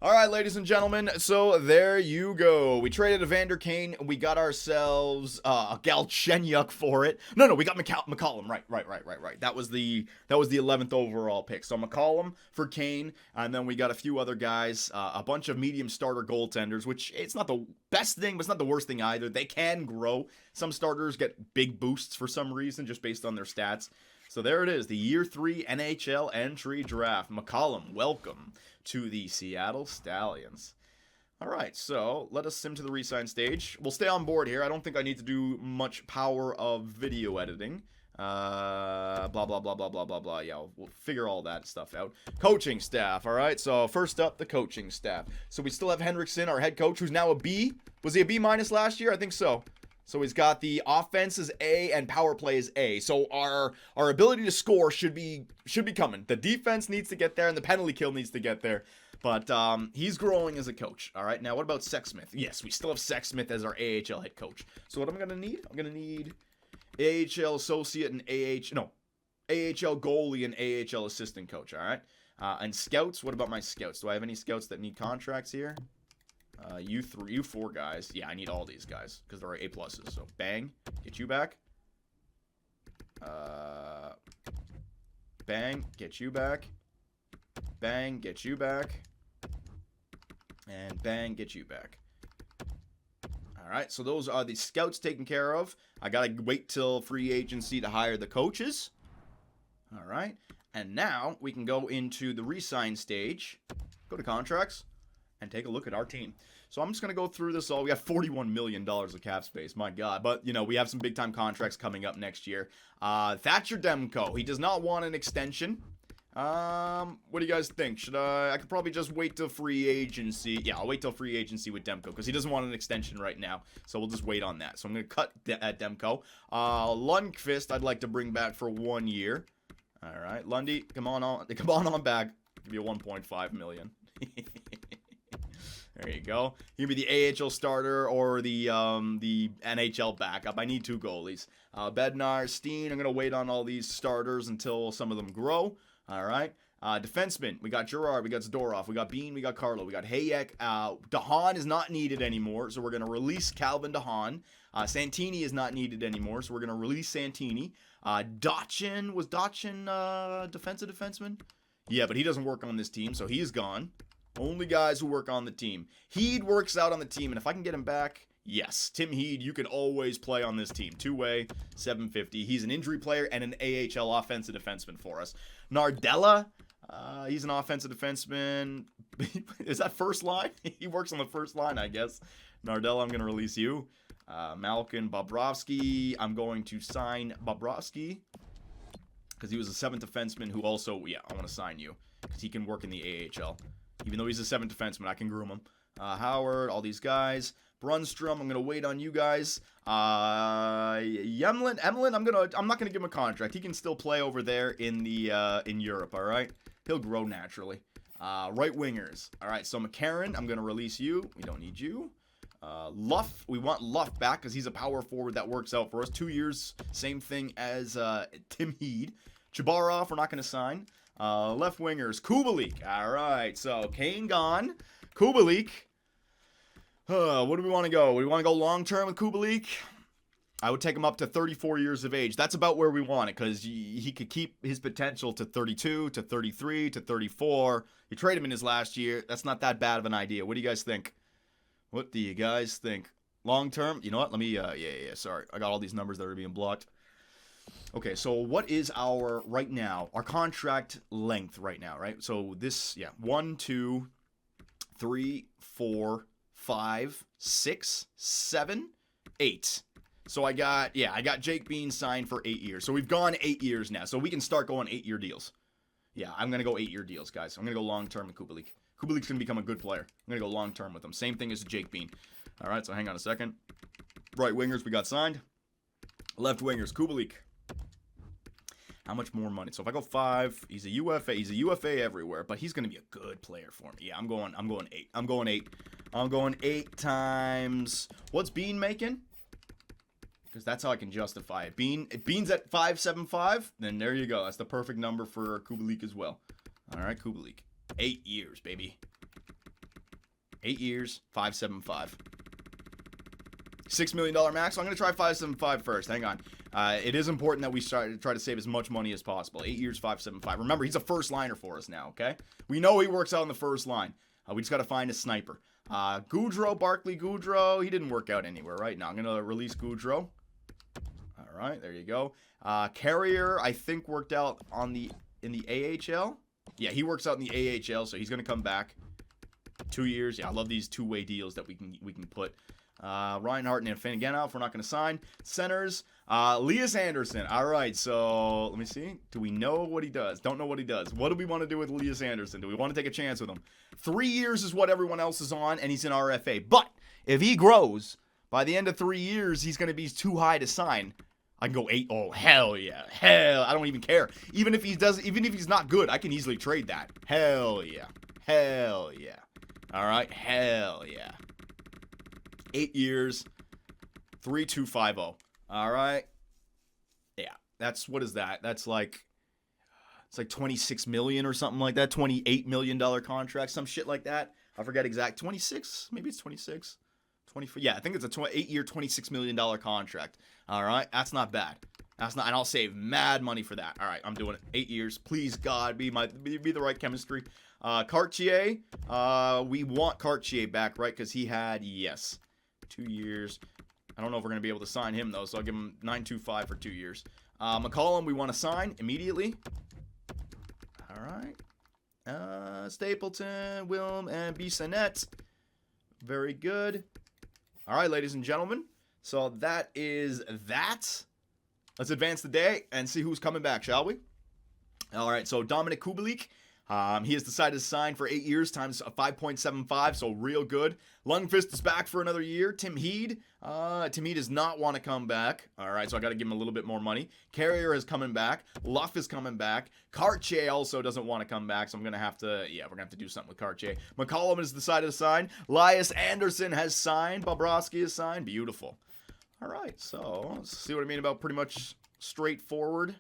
All right, ladies and gentlemen, so there you go. We traded Evander Kane. We got ourselves a Galchenyuk for it. No, we got McCollum. Right. That was the 11th overall pick. So McCollum for Kane, and then we got a few other guys, a bunch of medium starter goaltenders, which it's not the best thing, but it's not the worst thing either. They can grow. Some starters get big boosts for some reason, just based on their stats. So there it is, the Year 3 NHL Entry Draft. McCollum, welcome to the Seattle Stallions. All right, so let us sim to the re-sign stage. We'll stay on board here. I don't think I need to do much power of video editing. Blah, blah, blah, blah, blah, blah, blah. Yeah, we'll figure all that stuff out. Coaching staff, all right? So first up, the coaching staff. So we still have Henriksen, our head coach, who's now a B. Was he a B- last year? I think so. So he's got the offense is A and power play is A. So our ability to score should be coming. The defense needs to get there and the penalty kill needs to get there. But he's growing as a coach. All right. Now what about Sexsmith? Yes, we still have Sexsmith as our AHL head coach. So what I'm gonna need? I'm gonna need AHL associate and AHL goalie and AHL assistant coach. All right. And scouts. What about my scouts? Do I have any scouts that need contracts here? You 4 guys. Yeah, I need all these guys because they're A pluses. So bang, get you back. Bang, get you back. Bang, get you back. And bang, get you back. All right, so those are the scouts taken care of. I gotta wait till free agency to hire the coaches. All right, and now we can go into the re-sign stage. Go to contracts. And take a look at our team. So I'm just going to go through this all. We got $41 million of cap space. My God. But, you know, we have some big-time contracts coming up next year. Thatcher Demko. He does not want an extension. What do you guys think? Should I could probably just wait till free agency. Yeah, I'll wait till free agency with Demko because he doesn't want an extension right now. So we'll just wait on that. So I'm going to cut at Demko. Lundqvist, I'd like to bring back for 1 year. All right. Lundy, come on back. Give you $1.5 million. There you go. Give me the AHL starter or the NHL backup. I need 2 goalies. Bednar, Steen. I'm going to wait on all these starters until some of them grow. All right. Defensemen. We got Gerard. We got Zdorov. We got Bean. We got Carlo. We got Hayek. DeHaan is not needed anymore, so we're going to release Calvin DeHaan. Santini is not needed anymore, so we're going to release Santini. Dotchin. Was Dotchin defensive defenseman? Yeah, but he doesn't work on this team, so he's gone. Only guys who work on the team. Heed works out on the team, and if I can get him back, yes. Tim Heed, you can always play on this team. 2-way, 750. He's an injury player and an AHL offensive defenseman for us. Nardella, he's an offensive defenseman. Is that first line? He works on the first line, I guess. Nardella, I'm going to release you. Malkin Bobrovsky, I'm going to sign Bobrovsky because he was a 7th defenseman who also, yeah, I want to sign you because he can work in the AHL. Even though he's a 7th defenseman, I can groom him. Howard, all these guys. Brunstrom, I'm gonna wait on you guys. Emlyn, I'm not gonna give him a contract. He can still play over there in Europe. All right, he'll grow naturally. Right wingers. All right, so McCarron, I'm gonna release you. We don't need you. Luff, we want Luff back because he's a power forward that works out for us. 2 years, same thing as Tim Heed. Chabarov, we're not going to sign. Left wingers, Kubalik. All right, so Kane gone. Kubalik. What do we want to go? We want to go long-term with Kubalik? I would take him up to 34 years of age. That's about where we want it because he could keep his potential to 32, to 33, to 34. You trade him in his last year. That's not that bad of an idea. What do you guys think? What do you guys think? Long term? You know what? Let me, sorry. I got all these numbers that are being blocked. Okay, so what is our contract length right now, right? So this, 1, 2, 3, 4, 5, 6, 7, 8. So I got Jake Bean signed for 8 years. So we've gone 8 years now. So we can start going 8-year deals. Yeah, I'm going to go 8-year deals, guys. I'm going to go long-term with Kubalik. Kubalik's going to become a good player. I'm going to go long-term with him. Same thing as Jake Bean. All right, so hang on a second. Right wingers we got signed. Left wingers, Kubalik. How much more money? So if I go 5, he's a UFA. He's a UFA everywhere, but he's going to be a good player for me. Yeah, I'm going 8. I'm going 8 times. What's Bean making? Because that's how I can justify it. Bean's at 575, then there you go. That's the perfect number for Kubalik as well. All right, Kubalik. 8 years, baby. 8 years, 575. $6 million max. So I'm going to try 575 first. Hang on. It is important that we try to save as much money as possible. 8 years, 575. Remember, he's a first liner for us now, okay? We know he works out in the first line. We just got to find a sniper. Barclay Goudreau, he didn't work out anywhere, right? Now I'm going to release Goudreau. All right, there you go. Carrier, I think, worked out in the AHL. Yeah, he works out in the AHL, so he's going to come back. 2 years. Yeah, I love these two-way deals that we can put. Reinhardt and Fanganov, we're not going to sign. Centers, Elias Anderson. All right, so let me see. Do we know what he does? Don't know what he does. What do we want to do with Elias Anderson? Do we want to take a chance with him? 3 years is what everyone else is on, and he's in RFA. But if he grows, by the end of 3 years, he's going to be too high to sign. I can go 8. Oh, hell yeah. Hell, I don't even care. Even if he's not good, I can easily trade that. Hell yeah. Hell yeah. All right, hell yeah. 8 years, 3,250. All right. Yeah, what is that? It's like 26 million or something like that. $28 million contract, some shit like that. I forget exact. 26, maybe it's 26. 24. Yeah, I think it's a 8-year, $26 million contract. All right, that's not bad. And I'll save mad money for that. All right, I'm doing it. 8 years. Please, God, be the right chemistry. Cartier, we want Cartier back, right? Because he had 2 years. I don't know if we're going to be able to sign him, though, so I'll give him $925 for 2 years. McCollum, we want to sign immediately. All right. Stapleton, Wilm, and Bissonnette. Very good. All right, ladies and gentlemen. So that is that. Let's advance the day and see who's coming back, shall we? All right, so Dominic Kubalik. He has decided to sign for 8 years times 5.75, so real good. Lundqvist is back for another year. Tim Heed does not want to come back. All right, so I got to give him a little bit more money. Carrier is coming back. Luff is coming back. Cartier also doesn't want to come back, so we're going to have to do something with Cartier. McCollum has decided to sign. Elias Anderson has signed. Bobrovsky has signed. Beautiful. All right, so let's see what I mean about pretty much straightforward.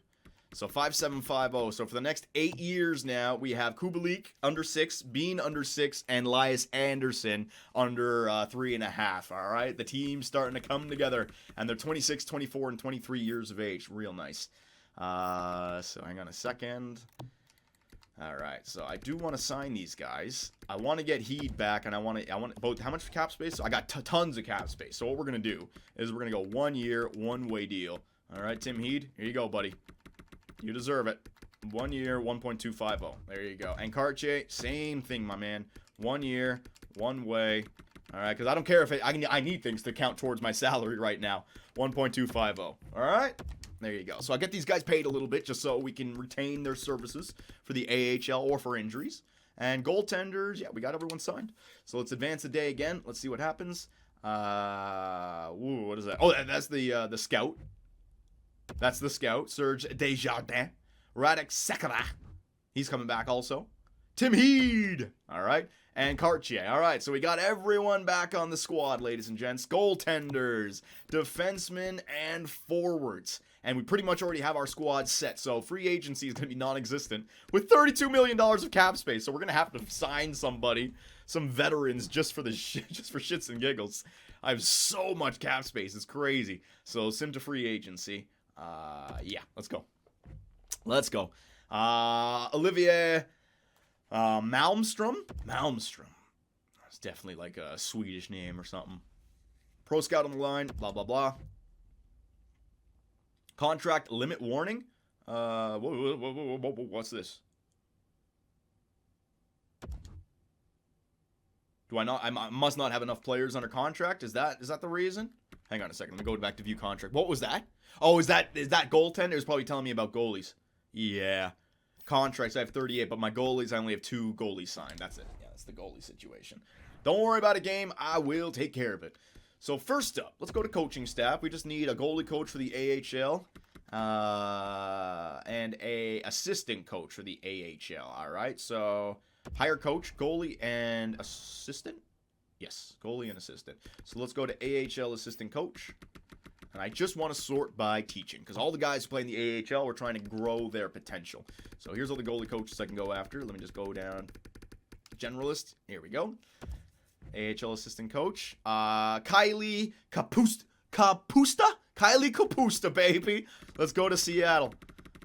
So 5,750. So for the next 8 years now, we have Kubalik under 6, Bean under 6, and Elias Anderson under 3.5. All right, the team's starting to come together, and they're 26, 24, and 23 years of age. Real nice. So hang on a second. All right, so I do want to sign these guys. I want to get Heed back, and I want both. How much cap space? So I got tons of cap space. So what we're gonna do is we're gonna go 1 year, one-way deal. All right, Tim Heed, here you go, buddy. You deserve it. 1 year, 1.250. There you go. And Cartier, same thing, my man. 1 year, one way. All right, because I don't care if I need things to count towards my salary right now. 1.250. All right, there you go. So I get these guys paid a little bit just so we can retain their services for the AHL or for injuries. And goaltenders, yeah, we got everyone signed. So let's advance the day again. Let's see what happens. What is that? Oh, that's the scout. That's the scout, Serge Desjardins. Radek Sekera, he's coming back also. Tim Heed. All right. And Cartier. All right, so we got everyone back on the squad, ladies and gents. Goaltenders, defensemen, and forwards. And we pretty much already have our squad set, so free agency is going to be non-existent with $32 million of cap space. So we're going to have to sign somebody, some veterans, just for shits and giggles. I have so much cap space, it's crazy. So sim to free agency. Yeah, let's go. Let's go. Olivier Malmstrom? Malmstrom. It's definitely like a Swedish name or something. Pro Scout on the line, blah, blah, blah. Contract limit warning? What's this? Do I not? I must not have enough players under contract? Is that the reason? Hang on a second. Let me go back to view contract. What was that? Oh, is that goaltender? It's probably telling me about goalies. Yeah. Contracts, I have 38, but my goalies, I only have 2 goalies signed. That's it. Yeah, that's the goalie situation. Don't worry about a game. I will take care of it. So first up, let's go to coaching staff. We just need a goalie coach for the AHL and a assistant coach for the AHL. All right, so hire coach, goalie, and assistant? Yes, goalie and assistant. So let's go to AHL assistant coach. And I just want to sort by teaching, because all the guys who play in the AHL, we're trying to grow their potential. So here's all the goalie coaches I can go after. Let me just go down. Generalist. Here we go. AHL assistant coach. Kylie Caputsa? Kylie Caputsa, baby. Let's go to Seattle.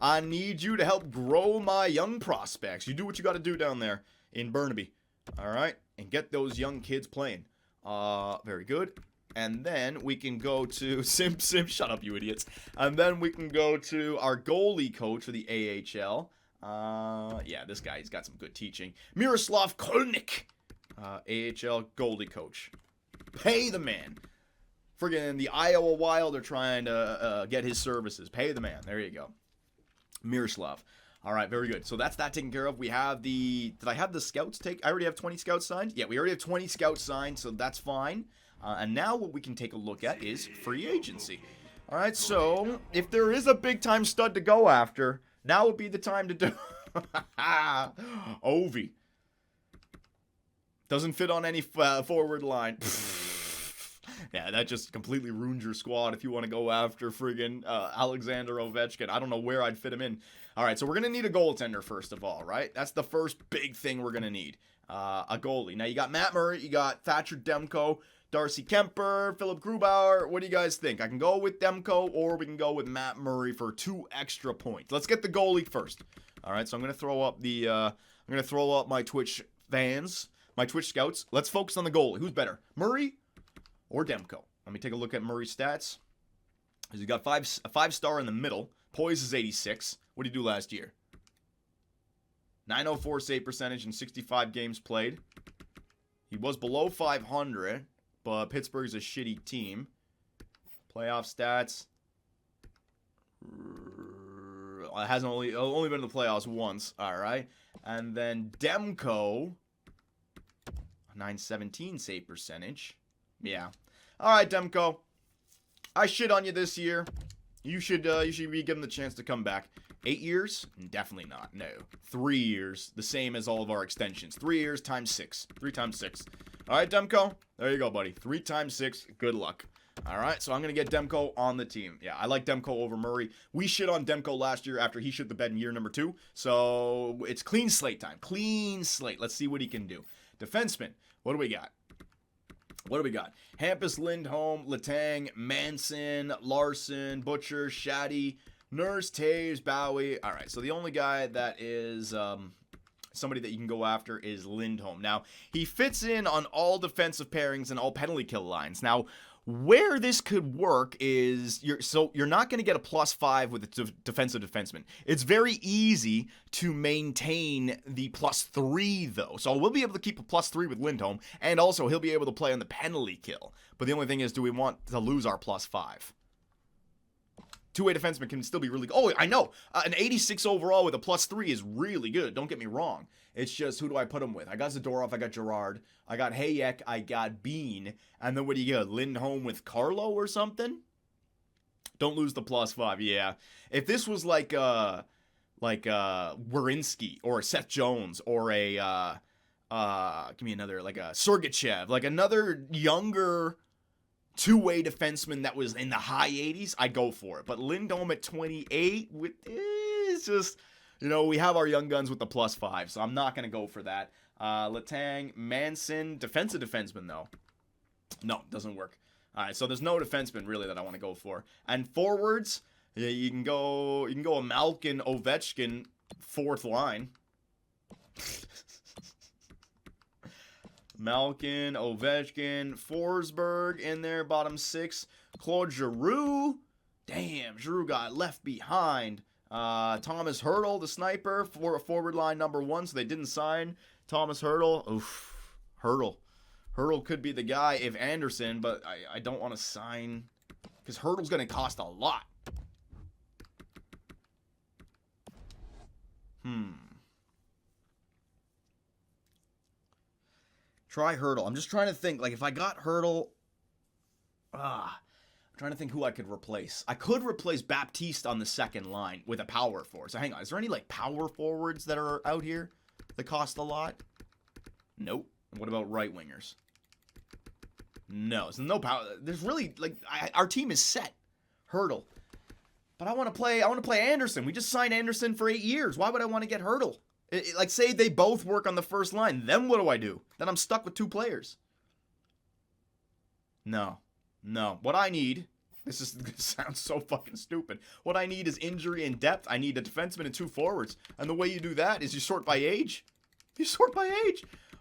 I need you to help grow my young prospects. You do what you got to do down there in Burnaby. All right? And get those young kids playing. Very good. And then we can go to shut up, you idiots. And then we can go to our goalie coach for the AHL. Yeah, this guy, he's got some good teaching. Miroslav Kolnick, AHL goalie coach. Pay the man. Friggin' the Iowa Wild are trying to get his services. Pay the man. There you go. Miroslav. All right, very good. So that's that taken care of. We have the... Did I have the scouts take... I already have 20 scouts signed? Yeah, we already have 20 scouts signed, so that's fine. And now what we can take a look at is free agency. All right, so if there is a big-time stud to go after, now would be the time to do... Ovi. Doesn't fit on any forward line. Yeah, that just completely ruins your squad if you want to go after friggin' Alexander Ovechkin. I don't know where I'd fit him in. All right, so we're going to need a goaltender first of all, right? That's the first big thing we're going to need. A goalie. Now, you got Matt Murray, you got Thatcher Demko, Darcy Kemper, Philip Grubauer. What do you guys think? I can go with Demko or we can go with Matt Murray for 2 extra points. Let's get the goalie first. All right, so I'm going to throw up my Twitch fans, my Twitch scouts. Let's focus on the goalie. Who's better? Murray or Demko? Let me take a look at Murray's stats. He's got a 5-star in the middle. Poise is 86. What did he do last year? 904 save percentage in 65 games played. He was below 500, but Pittsburgh's a shitty team. Playoff stats. It hasn't only been in the playoffs once. All right. And then Demko, 917 save percentage. Yeah. All right, Demko. I shit on you this year. You should be given the chance to come back. 8 years? Definitely not. No. 3 years. The same as all of our extensions. 3 years times 6. 3 times 6. All right, Demko. There you go, buddy. 3 times 6. Good luck. All right, so I'm going to get Demko on the team. Yeah, I like Demko over Murray. We shit on Demko last year after he shit the bed in year number 2. So it's clean slate time. Clean slate. Let's see what he can do. Defenseman. What do we got? Hampus, Lindholm, Letang, Manson, Larson, Butcher, Shaddy, Nurse, Taves, Bowie. All right, so the only guy that is somebody that you can go after is Lindholm. Now, he fits in on all defensive pairings and all penalty kill lines. Now, where this could work is you're not going to get a +5 with a defensive defenseman. It's very easy to maintain the +3 though. So we'll be able to keep a +3 with Lindholm, and also he'll be able to play on the penalty kill. But the only thing is, do we want to lose our +5? Two-way defenseman can still be really good. Oh, I know. An 86 overall with a +3 is really good. Don't get me wrong. It's just, who do I put him with? I got Zadorov, I got Gerard, I got Hayek, I got Bean. And then what do you get? Lindholm with Carlo or something? Don't lose the +5. Yeah. If this was like Werenski or a Seth Jones or a give me another, like a Sergachev, like another younger two-way defenseman that was in the high 80s, I'd go for it. But Lindholm at 28 it's just, we have our young guns with the +5, so I'm not going to go for that. Letang, Manson, defensive defenseman though. No, doesn't work. All right, so there's no defenseman really that I want to go for. And forwards, yeah, you can go a Malkin, Ovechkin, fourth line. Malkin, Ovechkin, Forsberg in there, bottom 6. Claude Giroux. Damn, Giroux got left behind. Thomas Hertl, the sniper, for forward line number 1, so they didn't sign Thomas Hertl. Oof, Hertl could be the guy if Anderson, but I don't want to sign, because Hertl's going to cost a lot. Try Hertl. I'm just trying to think, like, if I got Hertl, I'm trying to think who I could replace. I could replace Baptiste on the second line with a power forward. So hang on, is there any, like, power forwards that are out here that cost a lot? Nope. And what about right wingers? No, so no power. There's really, like, our team is set. Hertl. But I want to play Anderson. We just signed Anderson for 8 years. Why would I want to get Hertl? Like, say they both work on the first line. Then what do? Then I'm stuck with 2 players. No. What I need, this sounds so fucking stupid. What I need is injury and depth. I need a defenseman and 2 forwards. And the way you do that is you sort by age.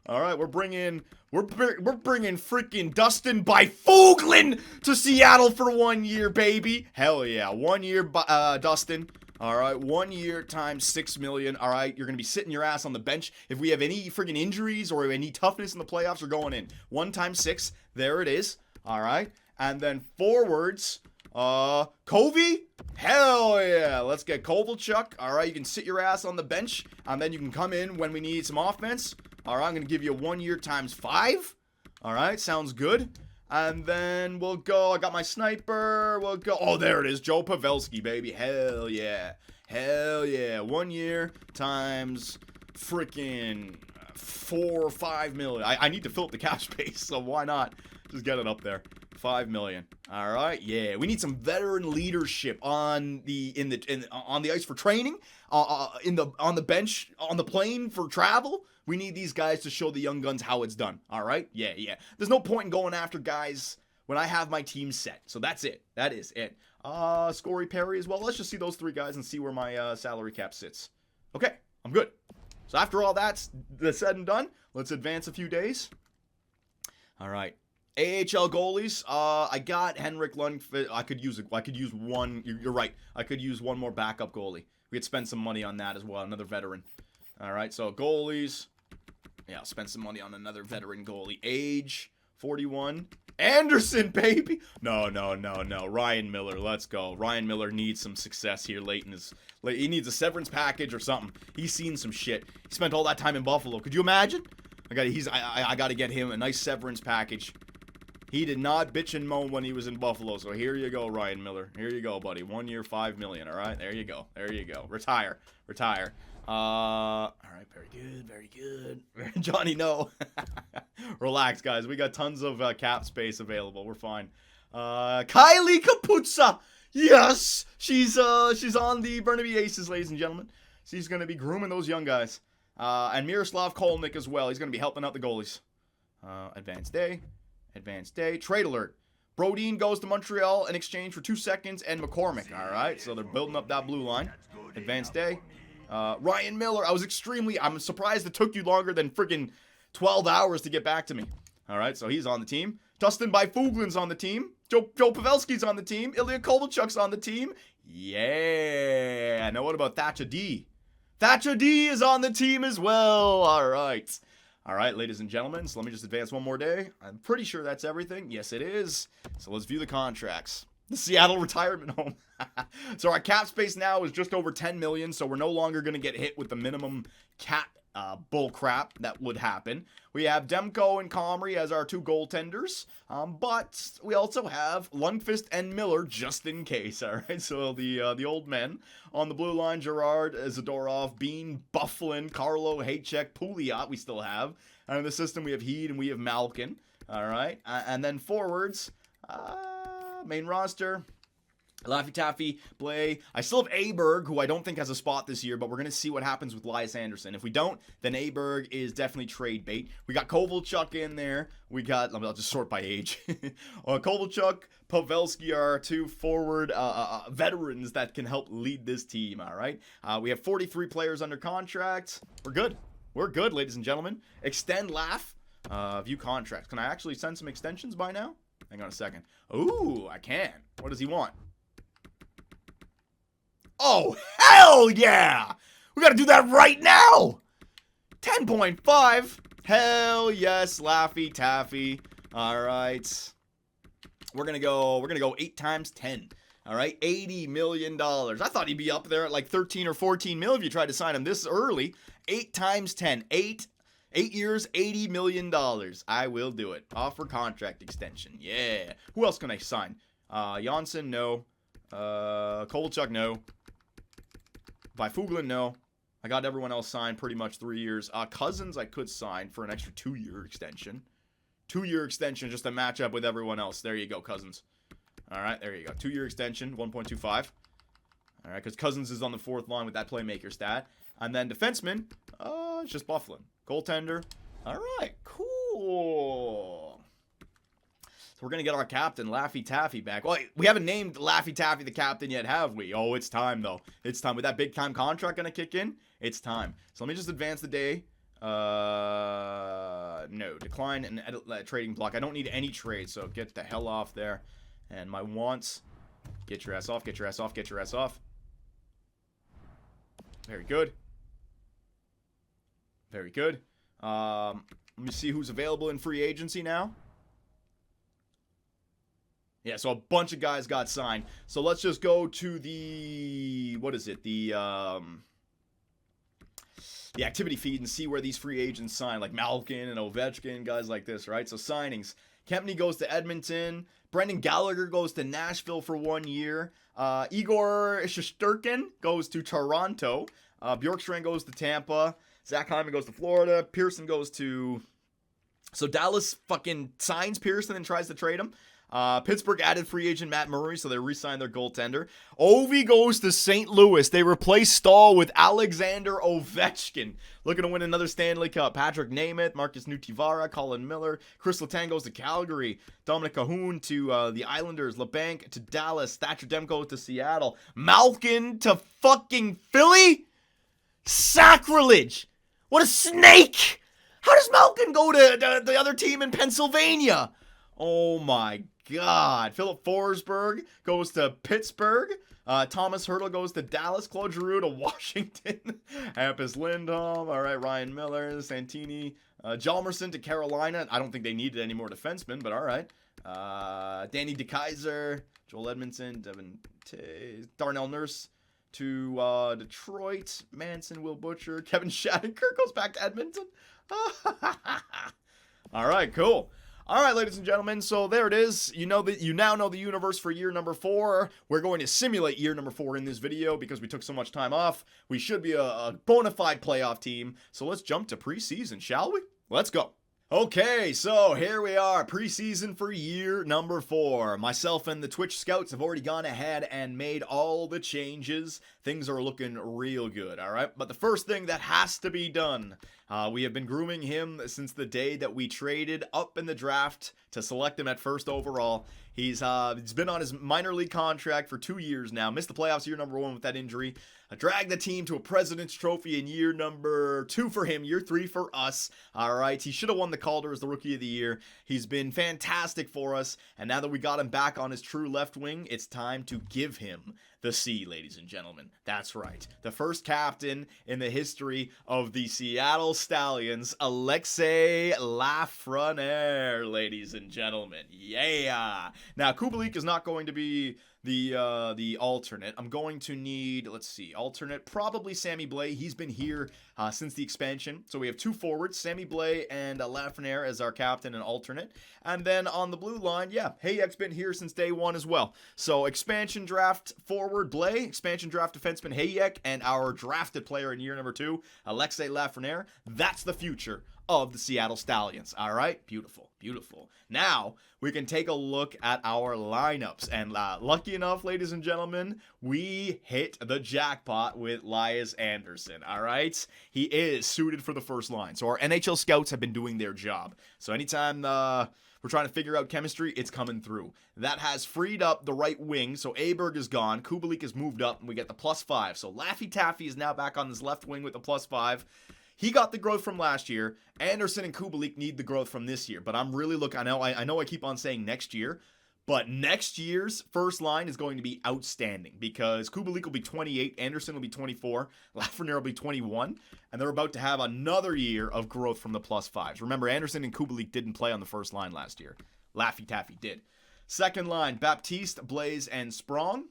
All right, we're bringing freaking Dustin Byfuglien to Seattle for 1 year, baby. Hell yeah, 1 year, Dustin. All right, 1 year times $6 million. All right, you're gonna be sitting your ass on the bench. If we have any freaking injuries or any toughness in the playoffs, we're going in. 1 times 6, there it is. All right, and then forwards, Covey. Hell yeah, let's get Kovalchuk. All right, you can sit your ass on the bench, and then you can come in when we need some offense. All right, I'm gonna give you 1 year times 5. All right, sounds good. And then we'll go, I got my sniper, we'll go, oh, there it is, Joe Pavelski, baby, hell yeah, 1 year times freaking 4 or 5 million, I need to fill up the cap space, so why not, just get it up there, 5 million, all right, yeah, we need some veteran leadership on the ice for training, on the bench, on the plane for travel. We need these guys to show the young guns how it's done. All right? Yeah. There's no point in going after guys when I have my team set. So that's it. That is it. Scory Perry as well. Let's just see those 3 guys and see where my salary cap sits. Okay. I'm good. So after all that's said and done, let's advance a few days. All right. AHL goalies. I got Henrik Lundqvist. I could use one. You're right. I could use one more backup goalie. We could spend some money on that as well. Another veteran. All right. So goalies. Yeah, I'll spend some money on another veteran goalie. Age, 41. Anderson, baby! No. Ryan Miller, let's go. Ryan Miller needs some success here late in his... He needs a severance package or something. He's seen some shit. He spent all that time in Buffalo. Could you imagine? I got to get him a nice severance package. He did not bitch and moan when he was in Buffalo, so here you go, Ryan Miller. Here you go, buddy. 1 year, $5 million, all right? There you go. Retire. All right, very good. Johnny, no. Relax, guys. We got tons of cap space available. We're fine. Kylie Caputsa. Yes, she's on the Burnaby Aces, ladies and gentlemen. She's gonna be grooming those young guys. And Miroslav Kolnick as well. He's gonna be helping out the goalies. Advanced day. Trade alert. Brodin goes to Montreal in exchange for 2 seconds and McCormick. All right, so they're building up that blue line. Advanced day. Ryan Miller, I'm surprised it took you longer than freaking 12 hours to get back to me. All right, so he's on the team. Dustin Byfuglien's on the team. Joe Pavelski's on the team. Ilya Kovalchuk's on the team. Yeah. Now what about Thatcher D? Thatcher D is on the team as well. All right, ladies and gentlemen, so let me just advance one more day. I'm pretty sure that's everything. Yes, it is. So let's view the contracts. The Seattle retirement home. So our cap space now is just over 10 million, so we're no longer going to get hit with the minimum cap bull crap that would happen. We have Demko and Comrie as our 2 goaltenders, but we also have Lundqvist and Miller just in case, all right? So the old men on the blue line, Gerard, Zadorov, Bean, Bufflin, Carlo, Haycheck, Pouliot we still have. And in the system, we have Heed and we have Malkin, all right? And then forwards, main roster, Laffy Taffy, Blay. I still have Aberg, who I don't think has a spot this year, but we're going to see what happens with Elias Anderson. If we don't, then Aberg is definitely trade bait. We got Kovalchuk in there. We got, I'll just sort by age. Kovalchuk, Pavelski are 2 forward veterans that can help lead this team, all right? We have 43 players under contract. We're good. We're good, ladies and gentlemen. Extend Laff. View contracts. Can I actually send some extensions by now? Hang on a second. Ooh, I can. What does he want? Oh, hell yeah! We gotta do that right now! 10.5. Hell yes, Laffy Taffy. Alright. We're gonna go 8 times 10. Alright, $80 million. I thought he'd be up there at like 13 or 14 mil if you tried to sign him this early. 8 times 10. 8 years, $80 million. I will do it. Offer contract extension. Yeah. Who else can I sign? Janssen, no. Kovalchuk, no. Vyfuglin, no. I got everyone else signed pretty much 3 years. Cousins, I could sign for an extra 2-year extension. 2-year extension just to match up with everyone else. There you go, Cousins. All right, there you go. 2-year extension, 1.25. All right, because Cousins is on the 4th line with that playmaker stat. And then defenseman, it's just Bufflin. Goaltender. All right, cool. So we're going to get our captain, Laffy Taffy, back. Well, we haven't named Laffy Taffy the captain yet, have we? Oh, it's time, though. It's time. With that big-time contract going to kick in, it's time. So let me just advance the day. No. Decline and edit trading block. I don't need any trades, so get the hell off there. And my wants. Get your ass off, get your ass off, get your ass off. Very good. Very good. Let me see who's available in free agency now. Yeah, so a bunch of guys got signed. So let's just go to the, what is it? The activity feed and see where these free agents sign, like Malkin and Ovechkin, guys like this, right? So signings. Kempny goes to Edmonton. Brendan Gallagher goes to Nashville for 1 year. Igor Shesterkin goes to Toronto. Bjorkstrand goes to Tampa. Zach Hyman goes to Florida. Pearson goes to... So Dallas fucking signs Pearson and tries to trade him. Pittsburgh added free agent Matt Murray, so they re-signed their goaltender. Ovi goes to St. Louis. They replace Stahl with Alexander Ovechkin. Looking to win another Stanley Cup. Patrick Nemeth, Marcus Nutivara, Colin Miller. Chris Letang goes to Calgary. Dominic Cahoon to the Islanders. LeBanc to Dallas. Thatcher Demko to Seattle. Malkin to fucking Philly? Sacrilege! What a snake! How does Malkin go to the other team in Pennsylvania? Oh my God. Philip Forsberg goes to Pittsburgh. Thomas Hertl goes to Dallas. Claude Giroux to Washington. Hampus Lindholm. All right, Ryan Miller. Santini. Hjalmarsson to Carolina. I don't think they needed any more defensemen, but all right. Danny DeKeyser. Joel Edmondson. Devin Tays. Darnell Nurse to Detroit. Manson, Will Butcher. Kevin Shattenkirk goes back to Edmonton. All right, cool. All right, ladies and gentlemen, so there it is. You now know the universe for year number 4. We're going to simulate year number 4 in this video because we took so much time off. We should be a bona fide playoff team. So let's jump to preseason, shall we? Let's go. Okay, so here we are, preseason for year number 4. Myself and the Twitch scouts have already gone ahead and made all the changes. Things are looking real good, all right? But the first thing that has to be done, we have been grooming him since the day that we traded up in the draft to select him at first overall. He's been on his minor league contract for 2 years now. Missed the playoffs year number 1 with that injury. Dragged the team to a President's Trophy in year number 2 for him, year 3 for us. All right, he should have won the Calder as the Rookie of the Year. He's been fantastic for us, and now that we got him back on his true left wing, it's time to give him the C, ladies and gentlemen. That's right. The first captain in the history of the Seattle Stallions, Alexei Lafreniere, ladies and gentlemen. Yeah. Now, Kubalik is not going to be the alternate. I'm going to need, let's see, alternate, probably Sammy Blais. He's been here since the expansion. So we have 2 forwards, Sammy Blais and Lafreniere as our captain and alternate. And then on the blue line, yeah, Hayek's been here since day 1 as well. So expansion draft forward Blais, expansion draft defenseman Hayek, and our drafted player in year number 2, Alexei Lafreniere. That's the future of the Seattle Stallions. All right, beautiful, beautiful. Now we can take a look at our lineups, and lucky enough, ladies and gentlemen, we hit the jackpot with Lias Andersson. All right, he is suited for the first line, so our NHL scouts have been doing their job. So anytime we're trying to figure out chemistry, it's coming through. That has freed up the right wing, so Aberg is gone, Kubalik has moved up, and we get the +5. So Laffy Taffy is now back on this left wing with the +5. He got the growth from last year. Anderson and Kubalik need the growth from this year. But I'm really looking, I know I keep on saying next year, but next year's first line is going to be outstanding because Kubalik will be 28, Anderson will be 24, Lafreniere will be 21, and they're about to have another year of growth from the +5s. Remember, Anderson and Kubalik didn't play on the first line last year. Laffy Taffy did. Second line, Baptiste, Blais, and Sprong.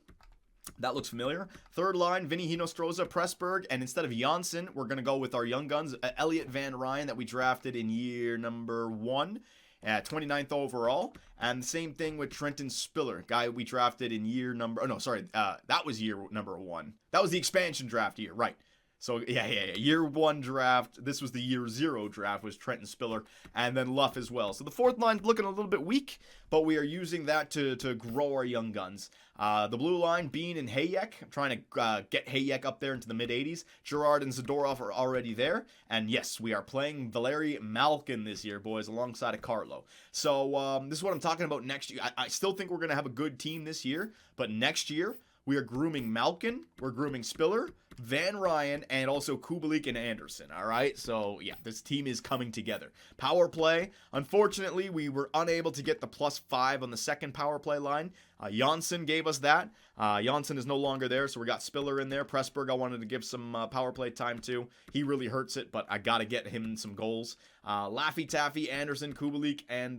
That looks familiar. Third line, Vinny Hinostroza, Pressburg, and instead of Janssen, we're going to go with our young guns, Elliot Van Ryan that we drafted in year number 1 at 29th overall. And the same thing with Trenton Spiller, guy we drafted in year number, that was year number 1. That was the expansion draft year, right. So, yeah. Year 1 draft. This was the year 0 draft, was Trenton Spiller, and then Luff as well. So the fourth line's looking a little bit weak, but we are using that to grow our young guns. The blue line, Bean and Hayek. I'm trying to get Hayek up there into the mid-80s. Girard and Zadorov are already there. And yes, we are playing Valeri Malkin this year, boys, alongside of Carlo. So this is what I'm talking about next year. I still think we're going to have a good team this year, but next year, we are grooming Malkin, we're grooming Spiller, Van Ryan, and also Kubalik and Anderson, all right? So, yeah, this team is coming together. Power play, unfortunately, we were unable to get the +5 on the second power play line. Janssen gave us that. Janssen is no longer there, so we got Spiller in there. Pressburg, I wanted to give some power play time to. He really hurts it, but I got to get him some goals. Laffy Taffy, Anderson, Kubalik, and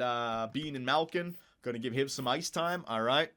Bean and Malkin. Going to give him some ice time, all right?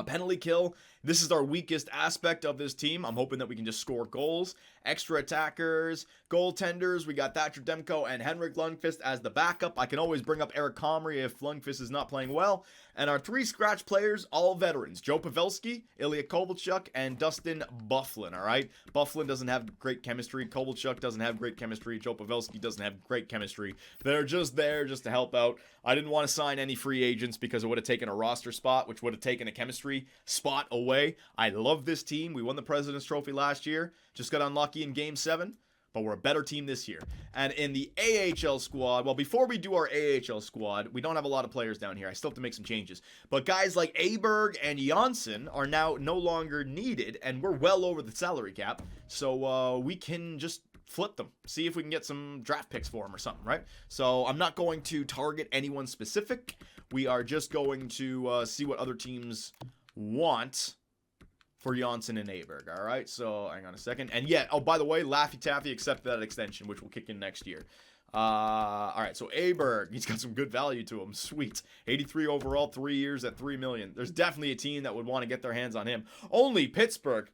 Penalty kill. This is our weakest aspect of this team. I'm hoping that we can just score goals. Extra attackers, goaltenders. We got Thatcher Demko and Henrik Lundqvist as the backup. I can always bring up Eric Comrie if Lundqvist is not playing well. And our 3 scratch players, all veterans. Joe Pavelski, Ilya Kovalchuk, and Dustin Byfuglien, all right? Byfuglien doesn't have great chemistry. Kovalchuk doesn't have great chemistry. Joe Pavelski doesn't have great chemistry. They're just there just to help out. I didn't want to sign any free agents because it would have taken a roster spot, which would have taken a chemistry spot away. I love this team. We won the President's Trophy last year. Just got unlucky in Game 7. But we're a better team this year. And in the AHL squad, well, before we do our AHL squad, we don't have a lot of players down here. I still have to make some changes. But guys like Aberg and Janssen are now no longer needed, and we're well over the salary cap. So we can just flip them. See if we can get some draft picks for them or something, right? So I'm not going to target anyone specific. We are just going to see what other teams want for Janssen and Aberg, all right? So, hang on a second. And yeah, oh, by the way, Laffy Taffy accepted that extension, which will kick in next year. All right, so Aberg, he's got some good value to him. Sweet. 83 overall, 3 years at $3 million. There's definitely a team that would want to get their hands on him. Only Pittsburgh.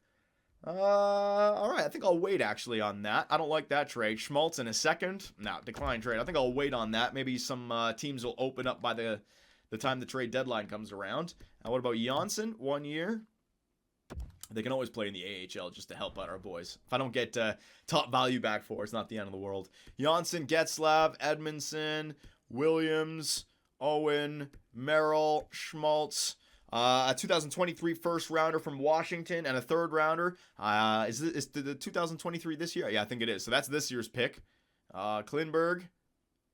All right, I think I'll wait actually on that. I don't like that trade. Schmaltz in a second. No, decline trade. I think I'll wait on that. Maybe some teams will open up by the time the trade deadline comes around. What about Janssen? 1 year. They can always play in the AHL just to help out our boys. If I don't get top value back for, it's not the end of the world. Janssen, Getzlav, Edmondson, Williams, Owen, Merrill, Schmaltz. A 2023 first rounder from Washington and a third rounder. Is the 2023 this year? Yeah, I think it is. So that's this year's pick. Klinberg,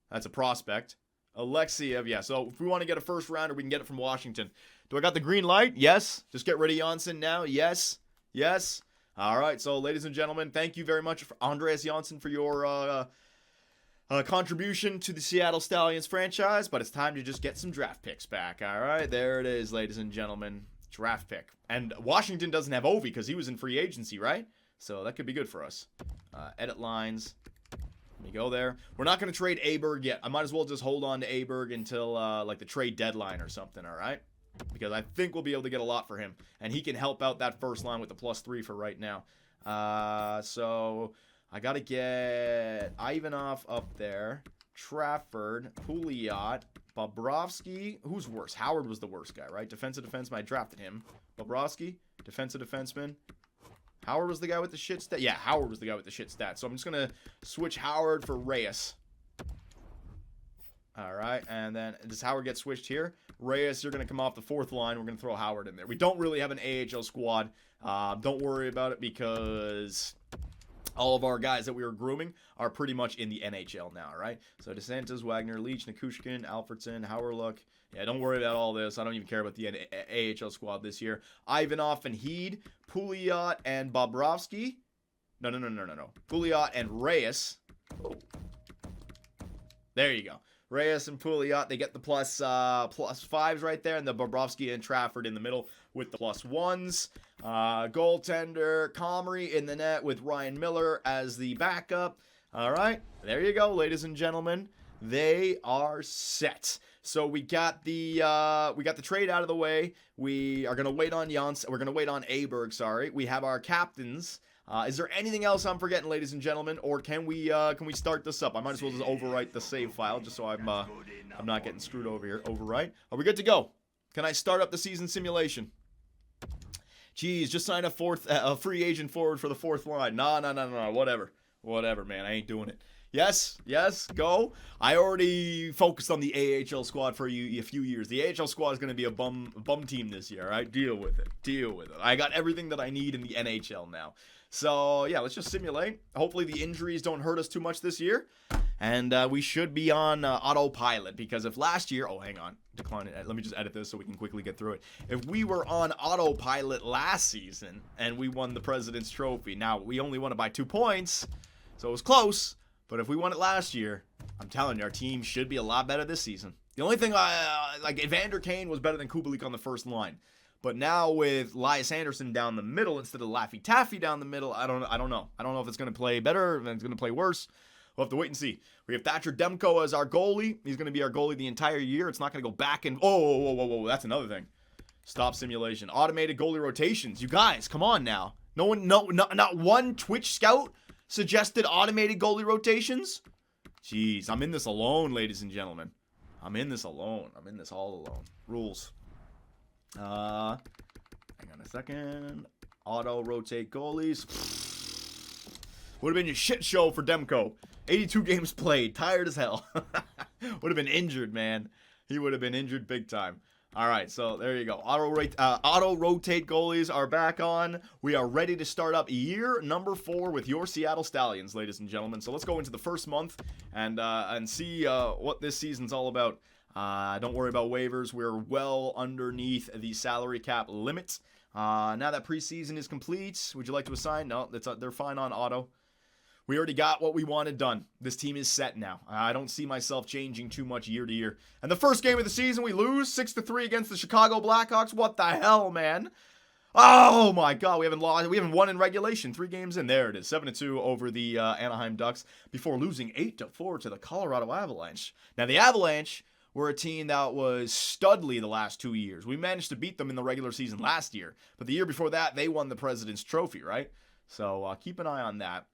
that's a prospect. Alexiev, yeah. So if we want to get a first rounder, we can get it from Washington. Do I got the green light? Yes. Just get rid of Janssen now? Yes. Yes. All right. So, ladies and gentlemen, thank you very much, for Andreas Janssen, for your contribution to the Seattle Stallions franchise. But it's time to just get some draft picks back. All right. There it is, ladies and gentlemen. Draft pick. And Washington doesn't have Ovi because he was in free agency, right? So that could be good for us. Edit lines. Let me go there. We're not going to trade Aberg yet. I might as well just hold on to Aberg until like the trade deadline or something, all right? because I think we'll be able to get a lot for him. And he can help out that first line with the +3 for right now. So I got to get Ivanov up there. Trafford, Pouliot, Bobrovsky. Who's worse? Howard was the worst guy, right? Defensive defenseman. I drafted him. Bobrovsky, defensive defenseman. Howard was the guy with the shit stat. Yeah, Howard was the guy with the shit stat. So I'm just going to switch Howard for Reyes. All right, and then does Howard get switched here? Reyes, you're going to come off the fourth line. We're going to throw Howard in there. We don't really have an AHL squad. Don't worry about it because all of our guys that we were grooming are pretty much in the NHL now, right? So DeSantis, Wagner, Leach, Nikushkin, Alfredson, Hauerluck. Yeah, don't worry about all this. I don't even care about the AHL squad this year. Ivanov and Heed, Pouliot and Bobrovsky. No. Pouliot and Reyes. Oh. There you go. Reyes and Pouliot, they get the +5s right there, and the Bobrovsky and Trafford in the middle with the +1s. Goaltender, Comrie in the net with Ryan Miller as the backup. All right, there you go, ladies and gentlemen. They are set. So we got the trade out of the way. We are gonna wait on We're gonna wait on Aberg. Sorry, we have our captains. Is there anything else I'm forgetting, ladies and gentlemen, or can we start this up? I might as well just overwrite the save file just so I'm not getting screwed over here. Overwrite. Are we good to go? Can I start up the season simulation? Jeez, just sign a free agent forward for the fourth line. No. Whatever, man. I ain't doing it. Yes, go. I already focused on the AHL squad for a few years. The AHL squad is going to be a bum team this year, all right? Deal with it. I got everything that I need in the NHL now. So, yeah, let's just simulate. Hopefully the injuries don't hurt us too much this year. And we should be on autopilot, because if last year... Oh, hang on. Decline it. Let me just edit this so we can quickly get through it. If we were on autopilot last season and we won the President's Trophy, now we only won it by 2 points, so it was close. But if we won it last year, I'm telling you, our team should be a lot better this season. The only thing, Evander Kane was better than Kubalik on the first line. But now with Elias Anderson down the middle instead of Laffy Taffy down the middle, I don't know. I don't know if it's going to play better, if it's going to play worse. We'll have to wait and see. We have Thatcher Demko as our goalie. He's going to be our goalie the entire year. It's not going to go back and... Whoa. That's another thing. Stop simulation. Automated goalie rotations. You guys, come on now. Not one Twitch scout suggested automated goalie rotations? Jeez, I'm in this alone, ladies and gentlemen. I'm in this all alone. Rules. Hang on a second. Auto rotate goalies. Would have been a shit show for Demko. 82 games played. Tired as hell. Would have been injured, man. He would have been injured big time. All right, so there you go. Auto rotate goalies are back on. We are ready to start up year number 4 with your Seattle Stallions, ladies and gentlemen. So let's go into the first month and see what this season's all about. Don't worry about waivers. We're well underneath the salary cap limit. Now that preseason is complete, would you like to assign? No, they're fine on auto. We already got what we wanted done. This team is set now. I don't see myself changing too much year to year. And the first game of the season, we lose 6-3 against the Chicago Blackhawks. What the hell, man? Oh my God, we haven't won in regulation. 3 games in. There it is, 7-2 over the Anaheim Ducks before losing 8-4 to the Colorado Avalanche. Now the Avalanche were a team that was studly the last 2 years. We managed to beat them in the regular season last year, but the year before that, they won the President's Trophy, right? So keep an eye on that.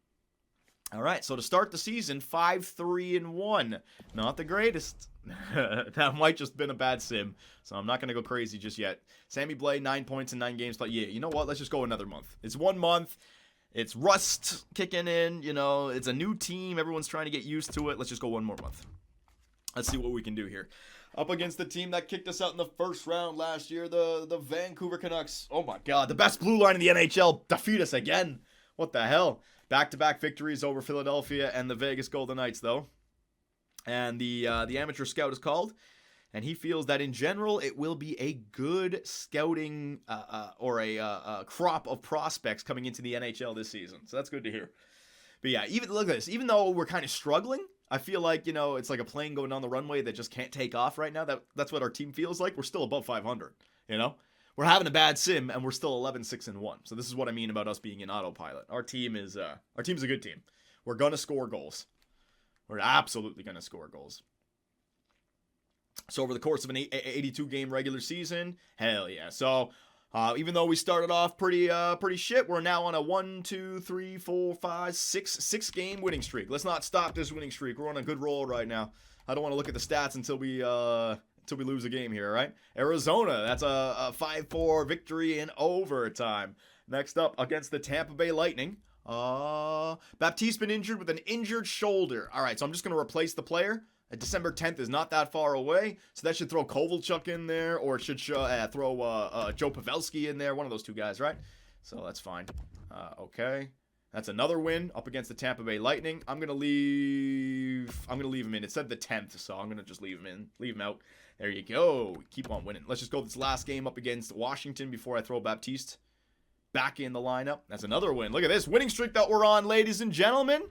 All right, so to start the season, 5-3-1. Not the greatest. That might just been a bad sim, so I'm not going to go crazy just yet. Sammy Blais, 9 points in 9 games. But yeah, you know what? Let's just go another month. It's 1 month. It's rust kicking in. You know, it's a new team. Everyone's trying to get used to it. Let's just go 1 more month. Let's see what we can do here. Up against the team that kicked us out in the first round last year, the Vancouver Canucks. Oh my God, the best blue line in the NHL defeat us again. What the hell? Back-to-back victories over Philadelphia and the Vegas Golden Knights, though. And the amateur scout is called, and he feels that in general it will be a good scouting or a crop of prospects coming into the NHL this season. So that's good to hear. But yeah, look at this. Even though we're kind of struggling, I feel like, it's like a plane going down the runway that just can't take off right now. That's what our team feels like. We're still above 500, We're having a bad sim, and we're still 11-6-1. So this is what I mean about us being in autopilot. Our team's a good team. We're gonna score goals. We're absolutely gonna score goals. So over the course of an 82 game regular season, hell yeah. So even though we started off pretty shit, we're now on a 6 game winning streak. Let's not stop this winning streak. We're on a good roll right now. I don't want to look at the stats until we lose a game here, right? Arizona, that's a 5-4 victory in overtime. Next up, against the Tampa Bay Lightning. Baptiste been injured with an injured shoulder. All right, so I'm just going to replace the player. December 10th is not that far away, so that should throw Kovalchuk in there, or it should throw Joe Pavelski in there. One of those two guys, right? So that's fine. Okay. That's another win up against the Tampa Bay Lightning. I'm gonna leave him in. It said the 10th, so I'm gonna just leave him out. There you go. Keep on winning. Let's just go this last game up against Washington before I throw Baptiste back in the lineup. That's another win. Look at this winning streak that we're on, ladies and gentlemen.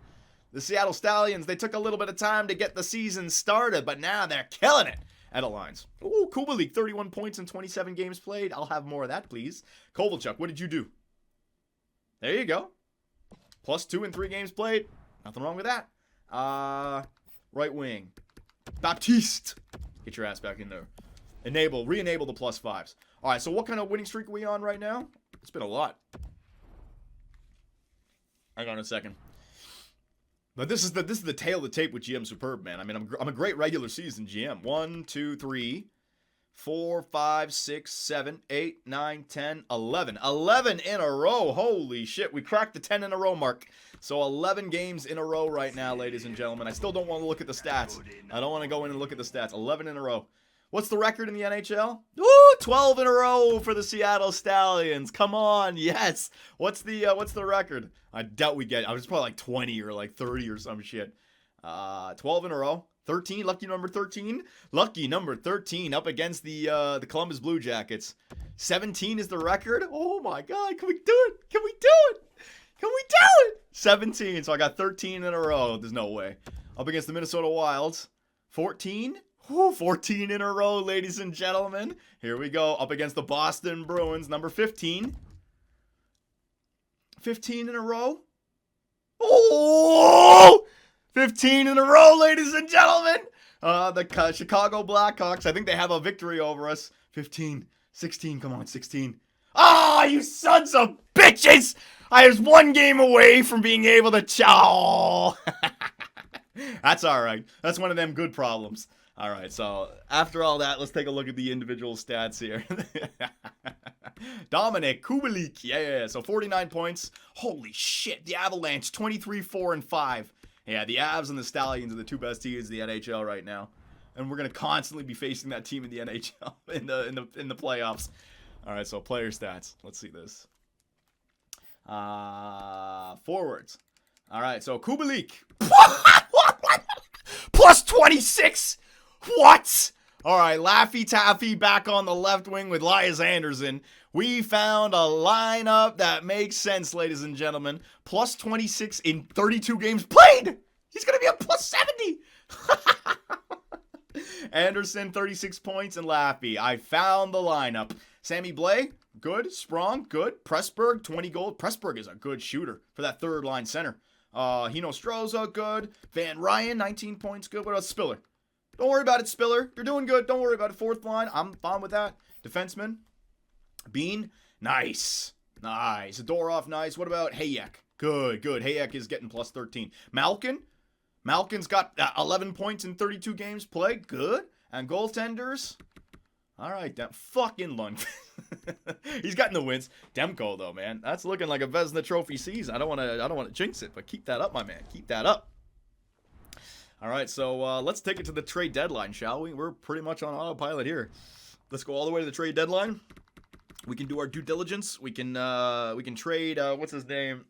The Seattle Stallions, they took a little bit of time to get the season started, but now they're killing it at a lines. Ooh, Kubalik, 31 points in 27 games played. I'll have more of that, please. Kovalchuk, what did you do? There you go. +2 in 3 games played. Nothing wrong with that. Right wing. Baptiste. Get your ass back in there. Re-enable the +5s. All right, so what kind of winning streak are we on right now? It's been a lot. Hang on a second. But this is the tail of the tape with GM Superb, man. I mean, I'm a great regular season GM. 1, 2, 3, 4, 5, 6, 7, 8, 9, 10, 11. 11 in a row. Holy shit. We cracked the 10 in a row mark. So 11 games in a row right now, ladies and gentlemen. I still don't want to look at the stats. I don't want to go in and look at the stats. 11 in a row. What's the record in the NHL? Woo! 12 in a row for the Seattle Stallions. Come on, yes. What's the record? I doubt we get. I was probably like 20 or like 30 or some shit. 12 in a row. 13, lucky number 13. Lucky number 13 up against the Columbus Blue Jackets. 17 is the record. Oh my God, can we do it? Can we do it? Can we do it? 17. So I got 13 in a row. There's no way. Up against the Minnesota Wilds. 14. 14 in a row, ladies and gentlemen. Here we go. Up against the Boston Bruins, number 15. 15 in a row. Oh! 15 in a row, ladies and gentlemen. The Chicago Blackhawks, I think they have a victory over us. 15, 16, come on, 16. Ah, you sons of bitches! I was 1 game away from being able to chow. That's all right. That's one of them good problems. All right, so after all that, let's take a look at the individual stats here. Dominic Kubalik, yeah, so 49 points. Holy shit, the Avalanche, 23, 4, and 5. Yeah, the Avs and the Stallions are the 2 best teams in the NHL right now, and we're gonna constantly be facing that team in the NHL in the playoffs. All right, so player stats. Let's see this. Forwards. All right, so Kubalik, +26. What? All right, Laffy Taffy back on the left wing with Elias Anderson. We found a lineup that makes sense, ladies and gentlemen. +26 in 32 games played. He's going to be a +70. Anderson, 36 points, and Laffy. I found the lineup. Sammy Blais, good. Sprong, good. Pressburg, 20 goals. Pressburg is a good shooter for that third line center. Hino Stroza, good. Van Ryan, 19 points, good. What about Spiller? Don't worry about it, Spiller. You're doing good. Don't worry about it. Fourth line, I'm fine with that. Defenseman, Bean, nice. Nice. Zadorov, nice. What about Hayek? Good, good. Hayek is getting +13. Malkin's got 11 points in 32 games played. Good. And goaltenders, all right, fucking Lund. He's gotten the wins. Demko, though, man. That's looking like a Vezina Trophy season. I don't want to jinx it, but keep that up, my man. Keep that up. All right, so let's take it to the trade deadline, shall we? We're pretty much on autopilot here. Let's go all the way to the trade deadline. We can do our due diligence. We can trade what's his name,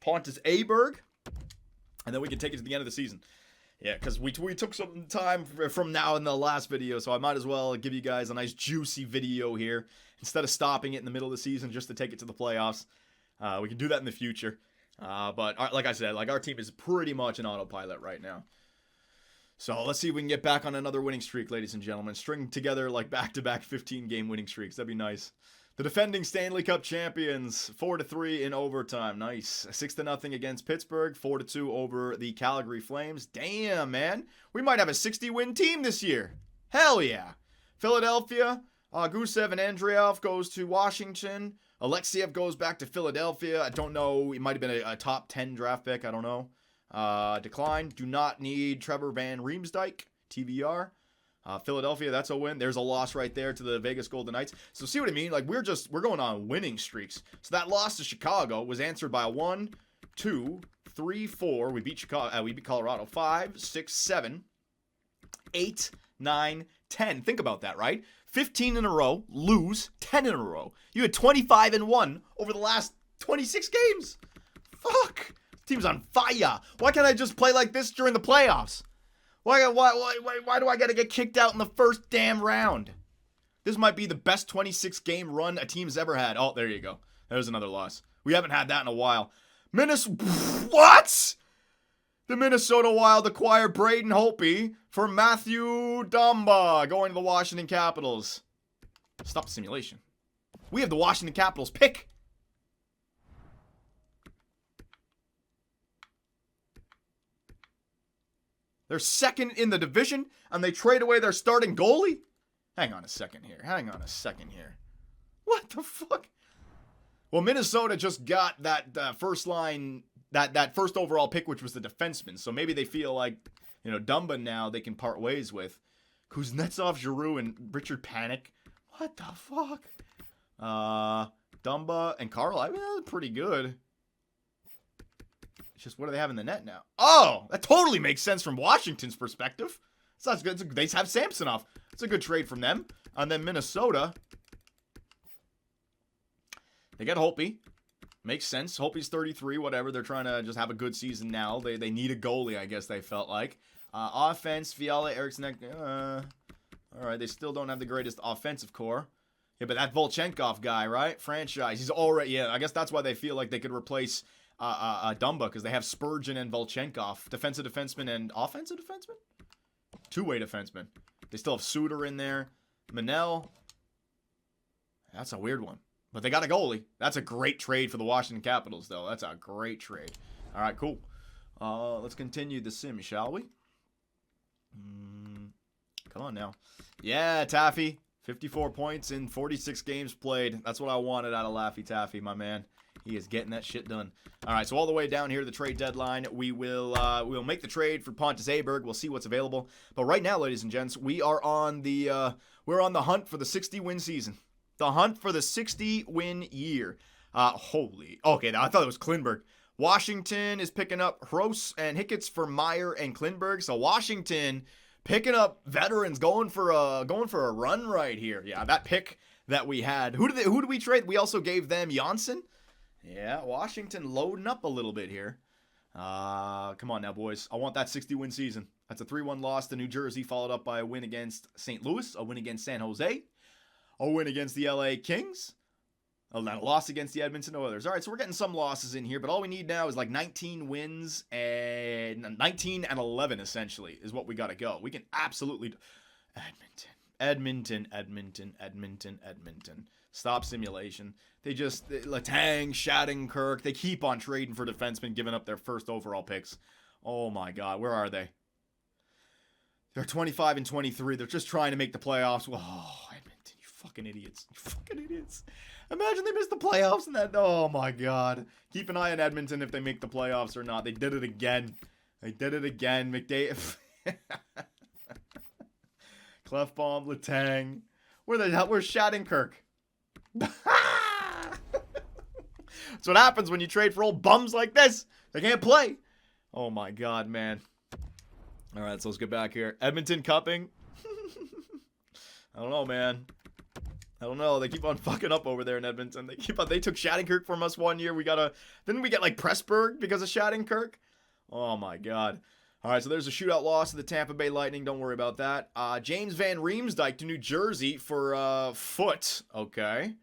Pontus Aberg, and then we can take it to the end of the season. Yeah, because we took some time from now in the last video, so I might as well give you guys a nice juicy video here instead of stopping it in the middle of the season just to take it to the playoffs. We can do that in the future. But like I said, like our team is pretty much an autopilot right now. So let's see if we can get back on another winning streak, ladies and gentlemen. String together like back-to-back 15-game winning streaks. That'd be nice. The defending Stanley Cup champions, 4-3 in overtime. Nice. 6-0 against Pittsburgh. 4-2 over the Calgary Flames. Damn, man. We might have a 60-win team this year. Hell yeah. Philadelphia, Gusev and Andreoff goes to Washington. Alexiev goes back to Philadelphia. I don't know. It might have been a top 10 draft pick. I don't know. Decline. Do not need Trevor Van Riemsdyk. TVR. Philadelphia, that's a win. There's a loss right there to the Vegas Golden Knights. So see what I mean? Like, we're going on winning streaks. So that loss to Chicago was answered by a 1, 2, 3, 4. We beat Chicago. We beat Colorado. 5, 6, 7, 8, 9, 10. Think about that, right? 15 in a row, lose 10 in a row. You had 25-1 over the last 26 games. Fuck. Team's on fire. Why can't I just play like this during the playoffs? Why do I gotta get kicked out in the first damn round? This might be the best 26-game run a team's ever had. Oh, there you go. There's another loss. We haven't had that in a while. What? The Minnesota Wild acquire Braden Holtby for Matthew Dumba, going to the Washington Capitals. Stop the simulation. We have the Washington Capitals pick. They're second in the division, and they trade away their starting goalie? Hang on a second here. What the fuck? Well, Minnesota just got that first line, that first overall pick, which was the defenseman. So maybe they feel like, Dumba now they can part ways with. Kuznetsov, Giroux, and Richard Panik. What the fuck? Dumba and Carl, I mean, that's pretty good. It's just, what do they have in the net now? Oh, that totally makes sense from Washington's perspective. It's not good. They have Samsonov. It's a good trade from them. And then Minnesota, they get Holtby. Makes sense. Holtby's 33, whatever. They're trying to just have a good season now. They need a goalie, I guess they felt like. Offense, Fiala, Eriksson. All right, they still don't have the greatest offensive core. Yeah, but that Volchenkov guy, right? Franchise. He's already, I guess that's why they feel like they could replace Dumba, because they have Spurgeon and Volchenkov. Defensive defenseman and offensive defenseman? Two-way defenseman. They still have Suter in there. Manel. That's a weird one. But they got a goalie. That's a great trade for the Washington Capitals, though. That's a great trade. All right, cool. Let's continue the sim, shall we? Come on now. Yeah, Taffy. 54 points in 46 games played. That's what I wanted out of Laffy Taffy, my man. He is getting that shit done. All right, so all the way down here to the trade deadline, we'll make the trade for Pontus Aberg. We'll see what's available. But right now, ladies and gents, we're on the hunt for the 60-win season. The hunt for the 60-win year. Okay, I thought it was Klingberg. Washington is picking up Hross and Hicketts for Meyer and Klingberg. So Washington picking up veterans, going for a run right here. Yeah, that pick that we had. Who did we trade? We also gave them Janssen. Yeah, Washington loading up a little bit here. Come on now, boys. I want that 60-win season. That's a 3-1 loss to New Jersey, followed up by a win against St. Louis, a win against San Jose, a win against the LA Kings, a loss against the Edmonton Oilers. All right, so we're getting some losses in here, but all we need now is like 19 wins and 19 and 11, essentially, is what we got to go. We can absolutely... Edmonton. Stop simulation. They just... Letang, Shattenkirk, they keep on trading for defensemen, giving up their first overall picks. Oh my God, where are they? They're 25 and 23. They're just trying to make the playoffs. Oh, Edmonton, you fucking idiots. Imagine they missed the playoffs and that. Oh my God. Keep an eye on Edmonton if they make the playoffs or not. They did it again. McDavid. Clefbaum, Letang. Where's Shattenkirk? That's what happens when you trade for old bums like this. They can't play. Oh my God, man. All right, so let's get back here. Edmonton cupping. I don't know, man. I don't know. They keep on fucking up over there in Edmonton. They took Shattenkirk from us one year. Didn't we get like Pressburg because of Shattenkirk? Oh my God. All right, so there's a shootout loss to the Tampa Bay Lightning. Don't worry about that. James Van Riemsdyk to New Jersey for Foot. Okay.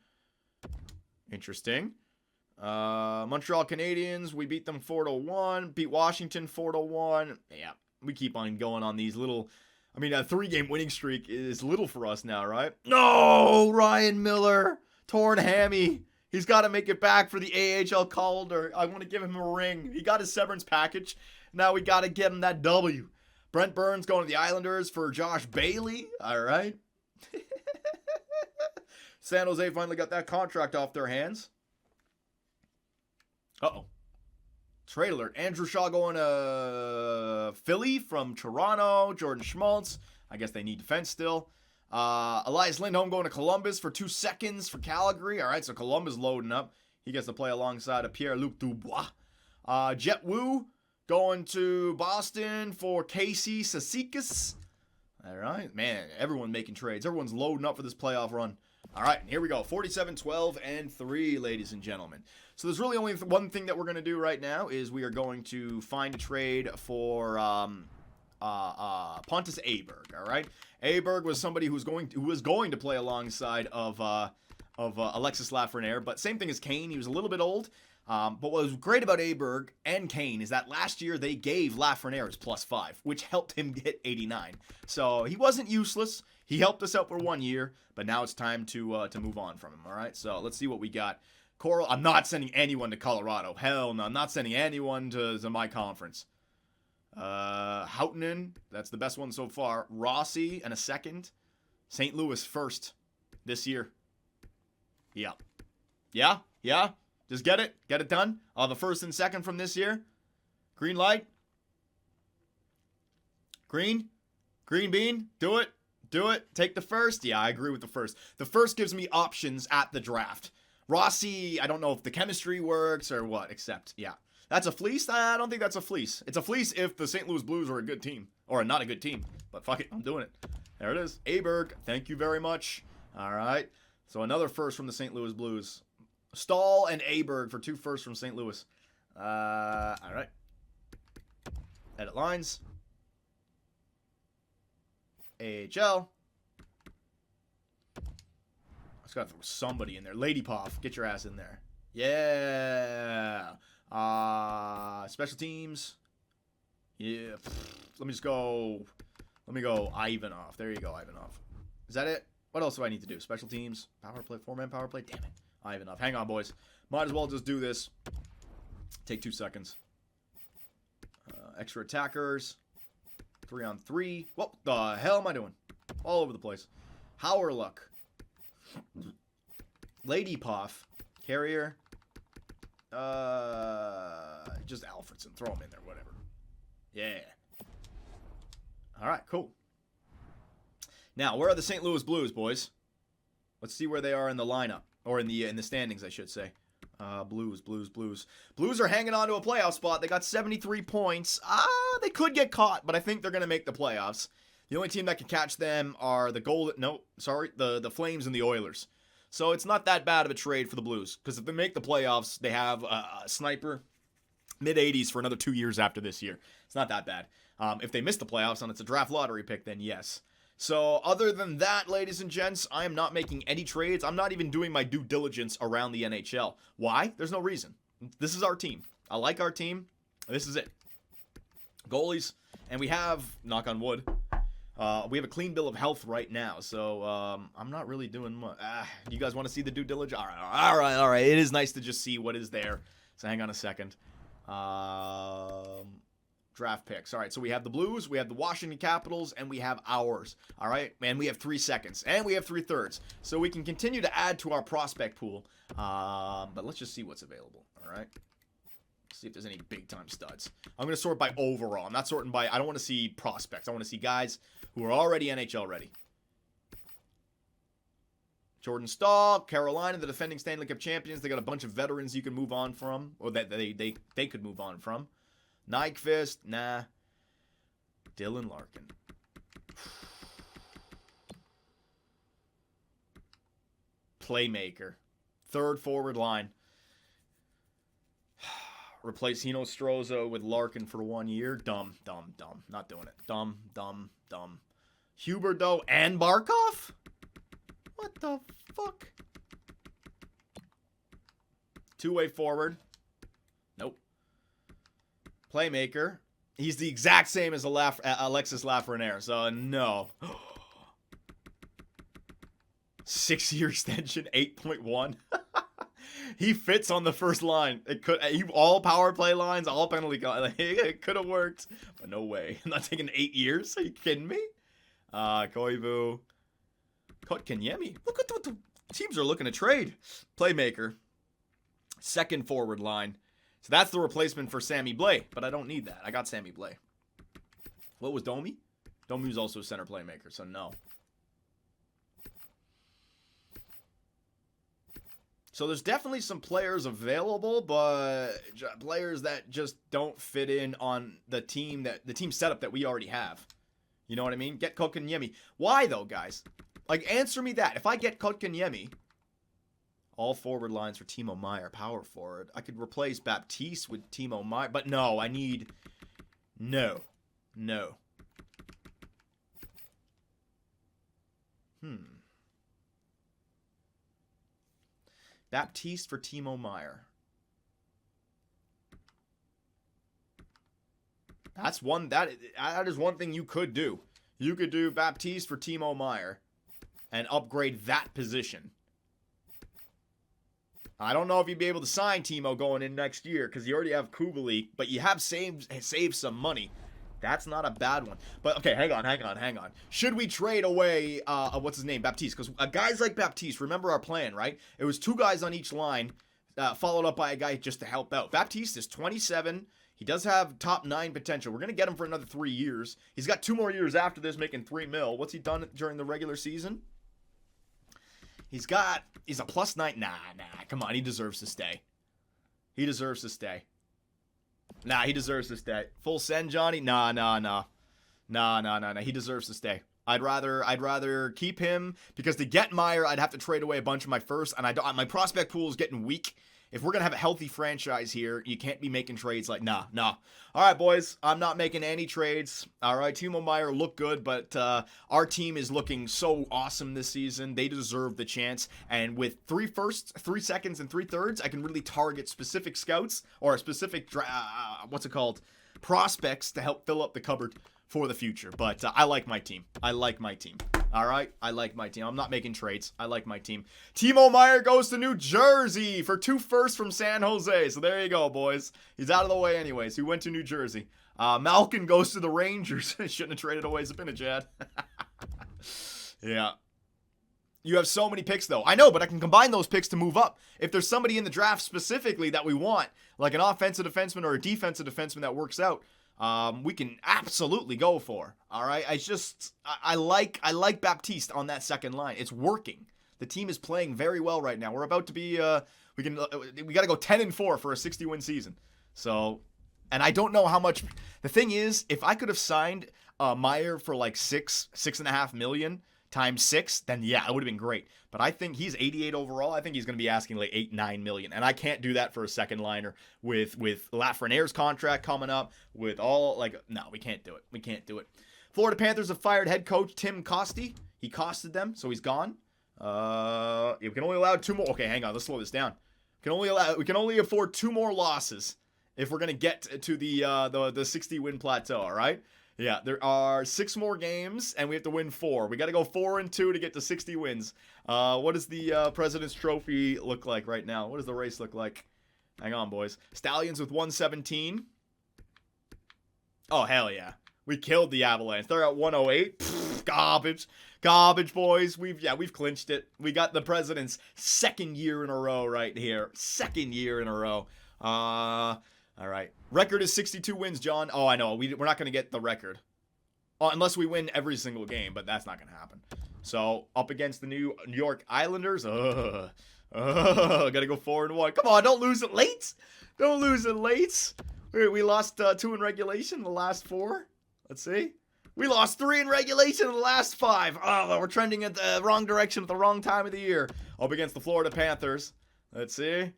Interesting. Montreal Canadiens, we beat them 4-1. Beat Washington 4-1. Yeah, we keep on going on these little... a 3-game winning streak is little for us now, right? No! Ryan Miller! Torn hammy. He's got to make it back for the AHL Calder. I want to give him a ring. He got his severance package. Now we got to get him that W. Brent Burns going to the Islanders for Josh Bailey. All right. San Jose finally got that contract off their hands. Uh-oh. Trade alert. Andrew Shaw going to Philly from Toronto. Jordan Schmaltz. I guess they need defense still. Elias Lindholm going to Columbus for 2 seconds for Calgary. All right, so Columbus loading up. He gets to play alongside of Pierre-Luc Dubois. Jet Wu going to Boston for Casey Cizikas. All right, man, everyone making trades. Everyone's loading up for this playoff run. All right, here we go. 47-12-3, ladies and gentlemen. So there's really only one thing that we're going to do right now is we are going to find a trade for Pontus Aberg. All right, Aberg was somebody who was going to play alongside of Alexis Lafreniere, but same thing as Kane. He was a little bit old. But what was great about Aberg and Kane is that last year they gave Lafreniere his +5, which helped him get 89. So he wasn't useless. He helped us out for 1 year, but now it's time to move on from him. All right, so let's see what we got. Coral, I'm not sending anyone to Colorado. Hell no, I'm not sending anyone to my conference. Houghton, that's the best one so far. Rossi and a second. St. Louis first this year. Yeah. Just get it done. The first and second from this year. Green light. Green bean. Do it. Take the first. Yeah, I agree with the first. The first gives me options at the draft. Rossi, I don't know if the chemistry works or what, except, yeah. That's a fleece? I don't think that's a fleece. It's a fleece if the St. Louis Blues are a good team. Or not a good team. But fuck it, I'm doing it. There it is. Aberg, thank you very much. All right. So another first from the St. Louis Blues. Stahl and Aberg for 2 firsts from St. Louis. All right. Edit lines. AHL. I just gotta throw somebody in there. Lady Poff, get your ass in there. Yeah. Special teams. Yeah. Let me go Ivanov. There you go, Ivanov. Is that it? What else do I need to do? Special teams. Power play. 4-man power play. Damn it. Ivanov. Hang on, boys. Might as well just do this. Take 2 seconds. Extra attackers. 3-on-3. What the hell am I doing? All over the place. Howerluck. Lady Poff. Carrier. Just Alfredson. Throw him in there. Whatever. Yeah. All right. Cool. Now, where are the St. Louis Blues, boys? Let's see where they are in the lineup. Or in the standings, I should say. Blues. Blues are hanging on to a playoff spot. They got 73 points. They could get caught, but I think they're going to make the playoffs. The only team that can catch them are the Flames and the Oilers. So it's not that bad of a trade for the Blues. Because if they make the playoffs, they have a sniper mid-80s for another 2 years after this year. It's not that bad. If they miss the playoffs and it's a draft lottery pick, then yes. So other than that, ladies and gents, I am not making any trades. I'm not even doing my due diligence around the NHL. Why? There's no reason. This is our team. I like our team. This is it. Goalies. And we have, knock on wood, we have a clean bill of health right now. So I'm not really doing much. You guys want to see the due diligence? All right. It is nice to just see what is there. So hang on a second. Draft picks. All right, so we have the Blues, we have the Washington Capitals, and we have ours. All right, and we have 3 seconds, and we have 3 thirds. So we can continue to add to our prospect pool. But let's just see what's available. All right. See if there's any big-time studs. I'm going to sort by overall. I'm not sorting by... I don't want to see prospects. I want to see guys who are already NHL ready. Jordan Stahl, Carolina, the defending Stanley Cup champions. They got a bunch of veterans you can move on from, or that they could move on from. Nyquist, nah. Dylan Larkin. Playmaker. 3rd forward line. Replace Hino Stroza with Larkin for 1 year. Dumb. Not doing it. Dumb. Huberdeau and Barkov? What the fuck? 2-way forward. Nope. Playmaker. He's the exact same as Alexis Lafreniere, so no. 6-year extension, 8.1. He fits on the first line. All power play lines, all penalty. It could have worked, but no way. I'm not taking 8 years. Are you kidding me? Koivu. Kotkaniemi. Look at what the teams are looking to trade. Playmaker. Second forward line. So that's the replacement for Sammy Blais, but I don't need that. I got Sammy Blais. What was Domi? Domi was also a center playmaker, so no. So there's definitely some players available, but players that just don't fit in on the team setup that we already have. You know what I mean? Get Kotkaniemi. Why though, guys? Like, answer me that. If I get Kotkaniemi, all forward lines for Timo Meier, power forward. I could replace Baptiste with Timo Meier, but no, I need no. Baptiste for Timo Meier. That is one thing you could do. You could do Baptiste for Timo Meier and upgrade that position. I don't know if you'd be able to sign Timo going in next year because you already have Kubalik, but you have saved some money. That's not a bad one. But, okay, hang on. Should we trade away, what's his name, Baptiste? Because guys like Baptiste, remember our plan, right? It was 2 guys on each line, followed up by a guy just to help out. Baptiste is 27. He does have top 9 potential. We're going to get him for another 3 years. He's got 2 more years after this, making $3 million. What's he done during the regular season? He's a plus 9. Nah, come on. He deserves to stay. He deserves to stay. Full send, Johnny? Nah. He deserves to stay. I'd rather keep him because to get Meier, I'd have to trade away a bunch of my first, and my prospect pool is getting weak. If we're gonna have a healthy franchise here, you can't be making trades like nah. All right, boys, I'm not making any trades. All right, Timo Meier looked good, but our team is looking so awesome this season. They deserve the chance, and with 3 firsts, 3 seconds, and 3 thirds, I can really target specific scouts or specific prospects to help fill up the cupboard for the future. But I like my team. All right, I like my team. I'm not making trades. I like my team. Timo Meier goes to New Jersey for 2 firsts from San Jose. So there you go, boys. He's out of the way anyways. He went to New Jersey. Malkin goes to the Rangers. Shouldn't have traded away Zibanejad. Yeah. You have so many picks, though. I know, but I can combine those picks to move up. If there's somebody in the draft specifically that we want, like an offensive defenseman or a defensive defenseman that works out, we can absolutely go for. All right, I like Baptiste on that second line. It's working. The team is playing very well right now. We're about to be we got to go 10-4 for a 60-win season. So, and I don't know how much. The thing is, if I could have signed Meier for like $6.5 million times 6, then yeah, it would have been great. But I think he's 88 overall. I think he's going to be asking like $8-9 million, and I can't do that for a second liner with Lafreniere's contract coming up. With all no, we can't do it. Florida Panthers have fired head coach Tim Costy. He costed them, so he's gone. We can only allow 2 more. Okay, hang on. Let's slow this down. We can only afford 2 more losses if we're gonna get to the 60-win plateau. All right. Yeah, there are 6 more games, and we have to win 4. We got to go 4-2 to get to 60 wins. What does the President's Trophy look like right now? What does the race look like? Hang on, boys. Stallions with 117. Oh, hell yeah. We killed the Avalanche. They're at 108. Pfft, garbage, boys. We've clinched it. We got the President's 2nd year in a row right here. 2nd year in a row. All right. Record is 62 wins, John. Oh, I know. We're not going to get the record. Unless we win every single game, but that's not going to happen. So, up against the New York Islanders. Got to go 4-1. Come on, don't lose it late. We lost 2 in regulation in the last 4. Let's see. We lost 3 in regulation in the last 5. Oh, we're trending in the wrong direction at the wrong time of the year. Up against the Florida Panthers. Let's see.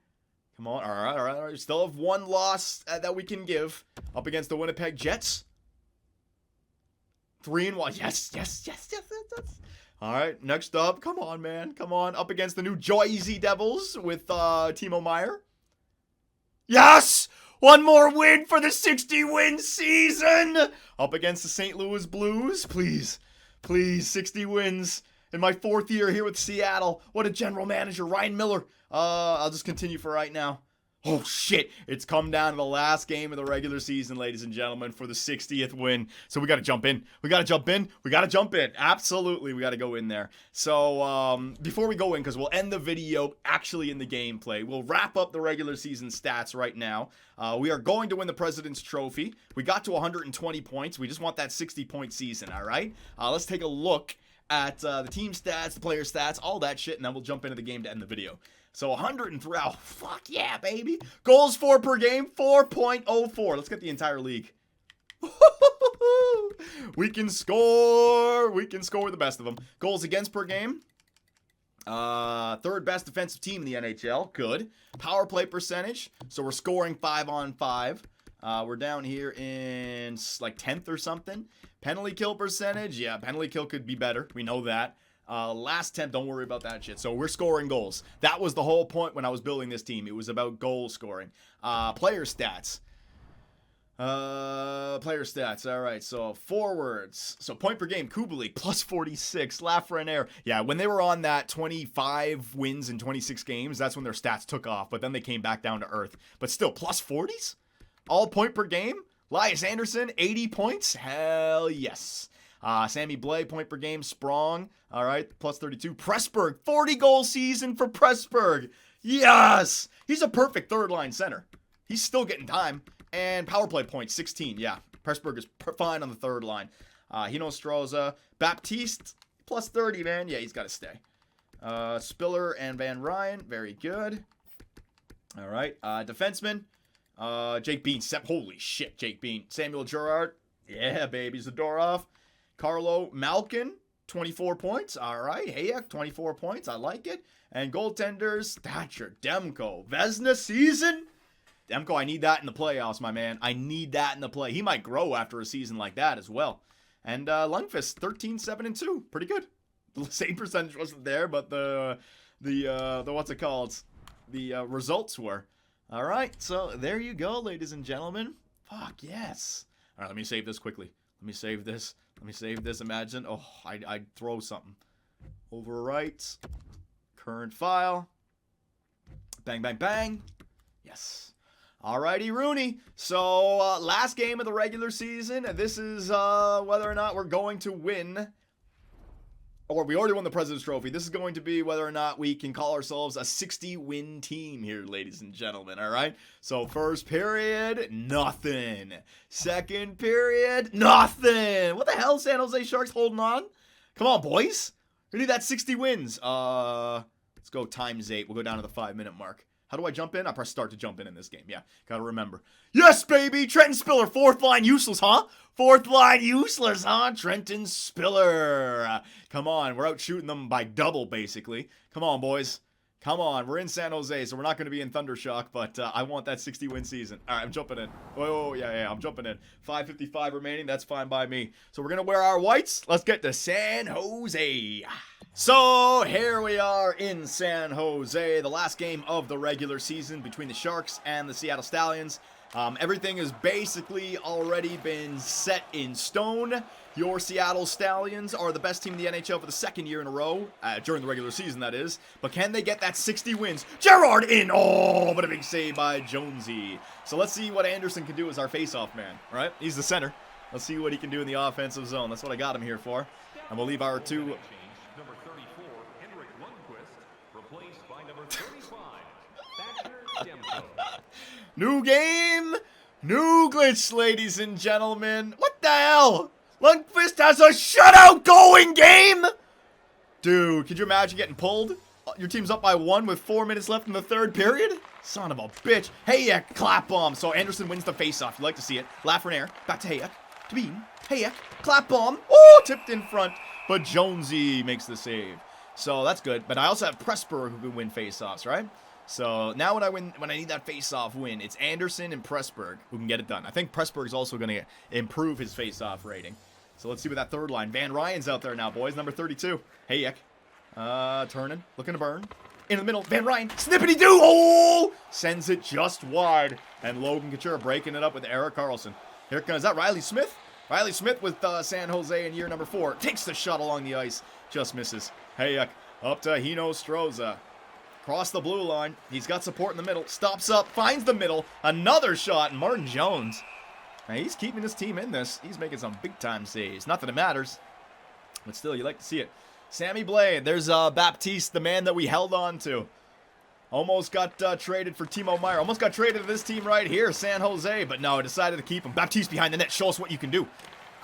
Come on. All right. Still have 1 loss that we can give. Up against the Winnipeg Jets. 3-1. Yes. All right. Next up. Come on, man. Come on. Up against the New Jersey Devils with Timo Meier. Yes! 1 more win for the 60-win season. Up against the St. Louis Blues. Please, 60 wins. in my 4th year here with Seattle. What a general manager, Ryan Miller. I'll just continue for right now. Oh, shit. It's come down to the last game of the regular season, ladies and gentlemen, for the 60th win. So we got to jump in. We got to jump in. We got to jump in. Absolutely, we got to go in there. So before we go in, because we'll end the video actually in the gameplay, we'll wrap up the regular season stats right now. We are going to win the President's Trophy. We got to 120 points. We just want that 60-point season, all right? Let's take a look at the team stats, the player stats, all that shit, and then we'll jump into the game to end the video. So 103, oh, fuck yeah, baby. Goals for per game, 4.04. Let's get the entire league. We can score. We can score the best of them. Goals against per game. 3rd best defensive team in the NHL. Good. Power play percentage. So we're scoring 5-on-5. We're down here in like 10th or something. Penalty kill percentage. Yeah, penalty kill could be better. We know that. Last 10, don't worry about that shit. So we're scoring goals. That was the whole point when I was building this team. It was about goal scoring. Player stats. Player stats. All right, so forwards. So point per game, Kubalik, plus 46. Lafreniere. Yeah, when they were on that 25 wins in 26 games, that's when their stats took off. But then they came back down to earth. But still, plus 40s? All point per game? Elias Anderson, 80 points? Hell yes. Sammy Blais, point per game. Sprong, all right, plus 32. Pressburg, 40-goal season for Pressburg. Yes! He's a perfect third-line center. He's still getting time. And power play points, 16. Yeah, Pressburg is fine on the third line. Hino Stroza. Baptiste, plus 30, man. Yeah, he's got to stay. Spiller and Van Ryan, very good. All right, defenseman. Jake Bean, holy shit, Jake Bean. Samuel Girard, yeah, baby. Zadorov. Carlo Malkin, 24 points. All right. Hayek, 24 points. I like it. And goaltenders, Thatcher, Demko, Vezina season. Demko, I need that in the playoffs, my man. I need that in the play. He might grow after a season like that as well. And Lundqvist, 13-7-2. Pretty good. The same percentage wasn't there, but the what's it called? The results were. All right. So there you go, ladies and gentlemen. Fuck yes. All right. Let me save this quickly. Let me save this. Imagine. Oh, I'd throw something. Overwrite. Current file. Bang, bang, bang. Yes. Alrighty, Rooney. So, last game of the regular season. This is whether or not we're going to win. Or we already won the President's Trophy. This is going to be whether or not we can call ourselves a 60-win team here, ladies and gentlemen, all right? So, first period, nothing. Second period, nothing. What the hell, San Jose Sharks holding on? Come on, boys. We need that 60 wins. Let's go times 8. We'll go down to the 5-minute mark. How do I jump in? I press start to jump in this game. Yeah, gotta remember. Yes, baby! Trenton Spiller, 4th line useless, huh? 4th line useless, huh? Trenton Spiller. Come on, we're out shooting them by double, basically. Come on, boys. Come on, we're in San Jose, so we're not going to be in Thundershock, but I want that 60-win season. All right, I'm jumping in. Oh, yeah, I'm jumping in. 5:55 remaining, that's fine by me. So we're going to wear our whites. Let's get to San Jose. So here we are in San Jose, the last game of the regular season between the Sharks and the Seattle Stallions. Everything has basically already been set in stone. Your Seattle Stallions are the best team in the NHL for the 2nd year in a row, during the regular season, that is. But can they get that 60 wins? Gerard in! Oh, but a big save by Jonesy. So let's see what Anderson can do as our face-off man, right? He's the center. Let's see what he can do in the offensive zone. That's what I got him here for. And we'll leave our two... New game, new glitch, ladies and gentlemen. What the hell? Lundqvist has a shutout going game? Dude, could you imagine getting pulled? Your team's up by 1 with 4 minutes left in the 3rd period? Son of a bitch. Hayek, clap bomb. So Anderson wins the faceoff. You like to see it. Lafreniere, back to Hayek. To Bean. Hayek, clap bomb. Oh, tipped in front. But Jonesy makes the save. So that's good. But I also have Pressburg who can win faceoffs, right? So now when I need that face-off win, it's Anderson and Pressburg who can get it done. I think Pressburg is also going to improve his face-off rating. So let's see what that third line. Van Ryan's out there now, boys. Number 32. Hayek. Turning. Looking to burn. In the middle. Van Ryan. Snippity-doo. Oh! Sends it just wide. And Logan Couture breaking it up with Erik Karlsson. Here comes. Is that Riley Smith? Riley Smith with San Jose in year number 4. Takes the shot along the ice. Just misses. Hayek up to Nhl Stroza. Across the blue line. He's got support in the middle. Stops up. Finds the middle. Another shot. And Martin Jones. Now he's keeping his team in this. He's making some big-time saves. Not that it matters. But still, you like to see it. Sammy Blais. There's Baptiste, the man that we held on to. Almost got traded for Timo Meier. Almost got traded to this team right here, San Jose. But no, decided to keep him. Baptiste behind the net. Show us what you can do.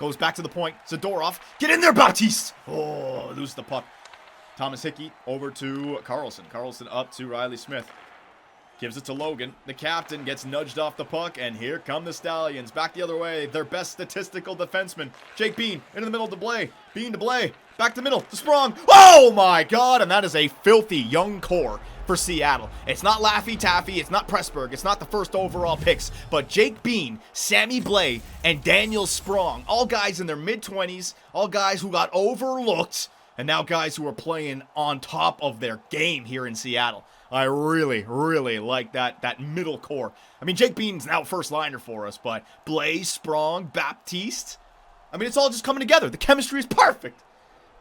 Goes back to the point. Zadorov. Get in there, Baptiste. Oh, lose the puck. Thomas Hickey over to Carlson. Carlson up to Riley Smith. Gives it to Logan. The captain gets nudged off the puck. And here come the Stallions. Back the other way. Their best statistical defenseman. Jake Bean into the middle to Blais. Bean to Blais. Back to middle to Sprong. Oh my God. And that is a filthy young core for Seattle. It's not Laffy Taffy. It's not Pressburg. It's not the first overall picks. But Jake Bean, Sammy Blais, and Daniel Sprong. All guys in their mid-20s. All guys who got overlooked. And now guys who are playing on top of their game here in Seattle. I really, really like that middle core. I mean, Jake Bean's now first liner for us, but Blais, Sprong, Baptiste. I mean, it's all just coming together. The chemistry is perfect.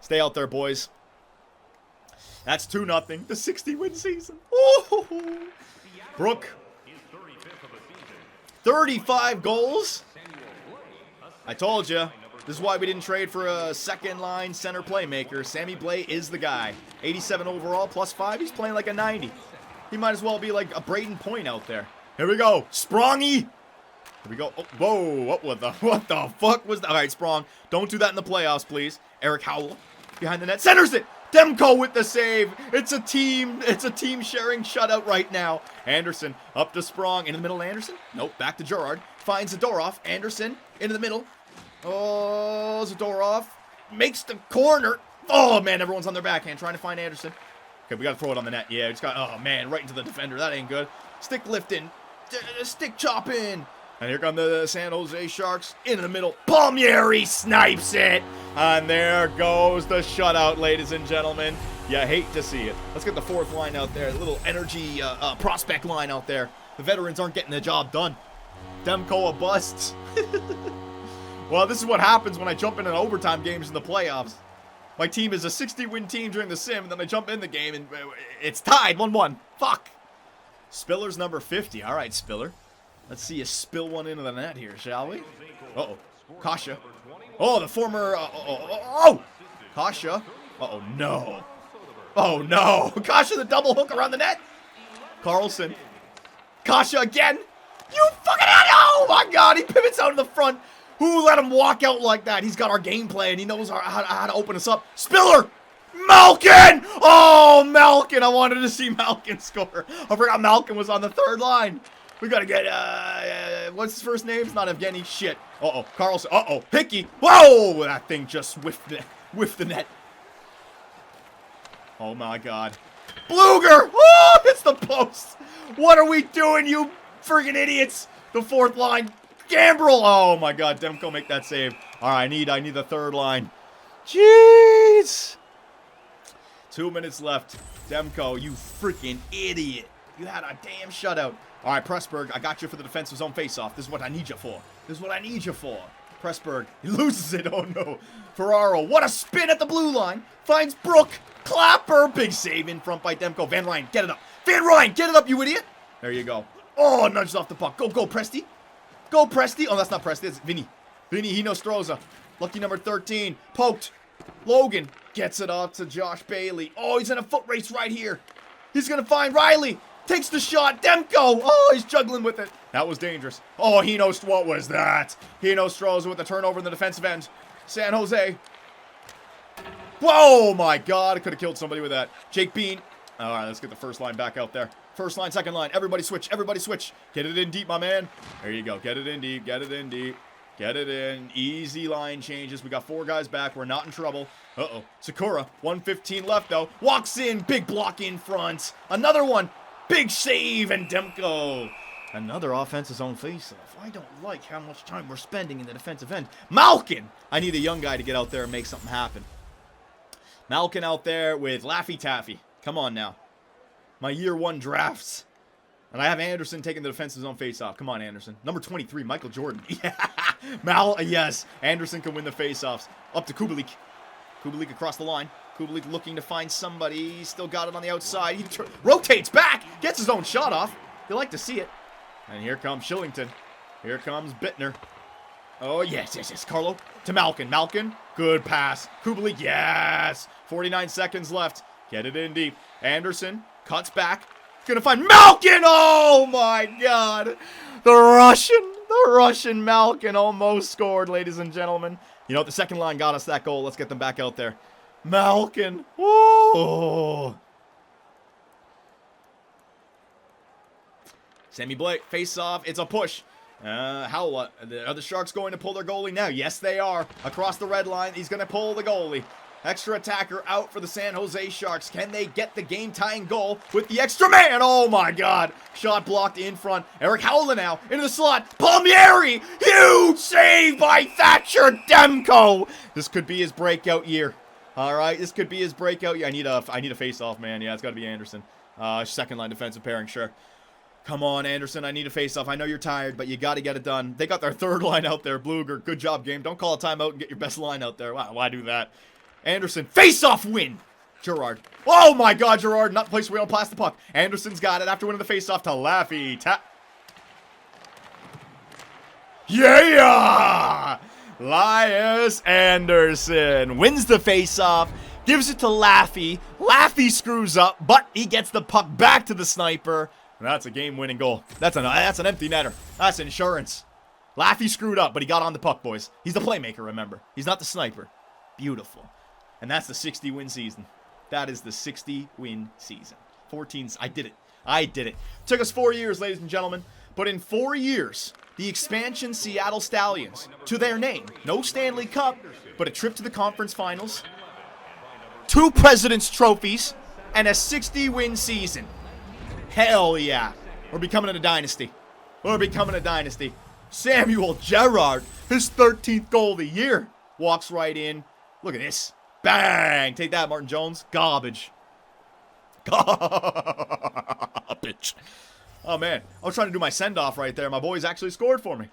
Stay out there, boys. That's 2-0. The 60-win season. Ooh. Brooke. 35 goals. I told you. This is why we didn't trade for a second-line center playmaker. Sammy Blais is the guy. 87 overall, +5. He's playing like a 90. He might as well be like a Braden Point out there. Here we go. Sprongy. Here we go. Oh, whoa. What the fuck was that? All right, Sprong. Don't do that in the playoffs, please. Eric Howell behind the net. Centers it. Demko with the save. It's a team sharing shutout right now. Anderson up to Sprong. Into the middle, Anderson. Nope, back to Gerard. Finds Zadorov. Anderson into the middle. Oh, Zadorov makes the corner. Oh, man, everyone's on their backhand trying to find Anderson. Okay, we got to throw it on the net. Yeah, it's got, oh, man, right into the defender. That ain't good. Stick lifting. Stick chopping. And here come the San Jose Sharks into the middle. Palmieri snipes it. And there goes the shutout, ladies and gentlemen. You hate to see it. Let's get the fourth line out there. A little energy prospect line out there. The veterans aren't getting the job done. Demko a bust. Well, this is what happens when I jump into overtime games in the playoffs. My team is a 60-win team during the sim, and then I jump in the game, and it's tied 1-1. Fuck. Spiller's number 50. All right, Spiller. Let's see you spill one into the net here, shall we? Uh-oh. Kasha. Oh, the former... Kasha. Uh-oh, no. Oh, no. Kasha, the double hook around the net. Carlson. Kasha again. You fucking... Oh, my God. He pivots out in the front. Who let him walk out like that? He's got our game plan. He knows how to open us up. Spiller! Malkin! Oh, Malkin! I wanted to see Malkin score. I forgot Malkin was on the third line. We gotta get, what's his first name? It's not Evgeny. Shit. Uh-oh. Carlson. Uh-oh. Hickey. Whoa! That thing just whiffed the net. Oh, my God. Bluger! Oh, it's the post! What are we doing, you friggin' idiots? The fourth line. Gambrel! Oh my God, Demko make that save. All right, I need the third line. Jeez! 2 minutes left. Demko, you freaking idiot. You had a damn shutout. All right, Pressburg, I got you for the defensive zone faceoff. This is what I need you for. Pressburg, he loses it. Oh no. Ferraro, what a spin at the blue line. Finds Brooke. Clapper. Big save in front by Demko. Van Ryn, get it up. Van Ryn, get it up, you idiot. There you go. Oh, nudged off the puck. Go, Presty. Go, Presty. Oh, that's not Presty. It's Vinny. Vinny Hinostroza. Lucky number 13. Poked. Logan gets it off to Josh Bailey. Oh, he's in a foot race right here. He's going to find Riley. Takes the shot. Demko. Oh, he's juggling with it. That was dangerous. Oh, what was that? Hinostroza with the turnover in the defensive end. San Jose. Whoa, my God. I could have killed somebody with that. Jake Bean. All right, let's get the first line back out there. First line, second line. Everybody switch. Everybody switch. Get it in deep, my man. There you go. Get it in deep. Get it in deep. Get it in. Easy line changes. We got 4 guys back. We're not in trouble. Uh-oh. Sakura. 1:15 left, though. Walks in. Big block in front. Another one. Big save. And Demko. Another offensive zone face-off. I don't like how much time we're spending in the defensive end. Malkin. I need a young guy to get out there and make something happen. Malkin out there with Laffy Taffy. Come on now. My year 1 drafts. And I have Anderson taking the defensive zone face-off. Come on, Anderson. Number 23, Michael Jordan. Yeah. Yes. Anderson can win the faceoffs. Up to Kubalik. Kubalik across the line. Kubalik looking to find somebody. He's still got it on the outside. He rotates back. Gets his own shot off. You like to see it. And here comes Shillington. Here comes Bittner. Oh, yes. Carlo to Malkin. Malkin, good pass. Kubalik, yes. 49 seconds left. Get it in deep. Anderson cuts back. Gonna find Malkin. Oh, my God. The Russian Malkin almost scored, ladies and gentlemen. You know what? The second line got us that goal. Let's get them back out there. Malkin. Whoa. Sammy Blake, face off. It's a push. Are the Sharks going to pull their goalie now? Yes, they are. Across the red line, he's going to pull the goalie. Extra attacker out for the San Jose Sharks. Can they get the game-tying goal with the extra man? Oh, my God. Shot blocked in front. Eric Howland now into the slot. Palmieri. Huge save by Thatcher Demko. This could be his breakout year. All right, this could be his breakout year. I need a face-off, man. Yeah, it's got to be Anderson. Second-line defensive pairing, sure. Come on, Anderson. I need a face-off. I know you're tired, but you got to get it done. They got their third line out there. Bluger, good job, game. Don't call a timeout and get your best line out there. Why do that? Anderson, face-off win. Gerard. Oh, my God, Gerard. Not the place where we don't pass the puck. Anderson's got it after winning the face-off to Laffy. Yeah! Elias Anderson wins the face-off. Gives it to Laffy. Laffy screws up, but he gets the puck back to the sniper. And that's a game-winning goal. That's an empty netter. That's insurance. Laffy screwed up, but he got on the puck, boys. He's the playmaker, remember. He's not the sniper. Beautiful. And that's the 60-win season. That is the 60-win season. 14. I did it. Took us 4 years, ladies and gentlemen. But in 4 years, the expansion Seattle Stallions, to their name, no Stanley Cup, but a trip to the conference finals, 2 President's trophies, and a 60-win season. Hell yeah. We're becoming a dynasty. Samuel Girard, his 13th goal of the year, walks right in. Look at this. Bang! Take that, Martin Jones. Garbage. Oh, man. I was trying to do my send-off right there. My boys actually scored for me.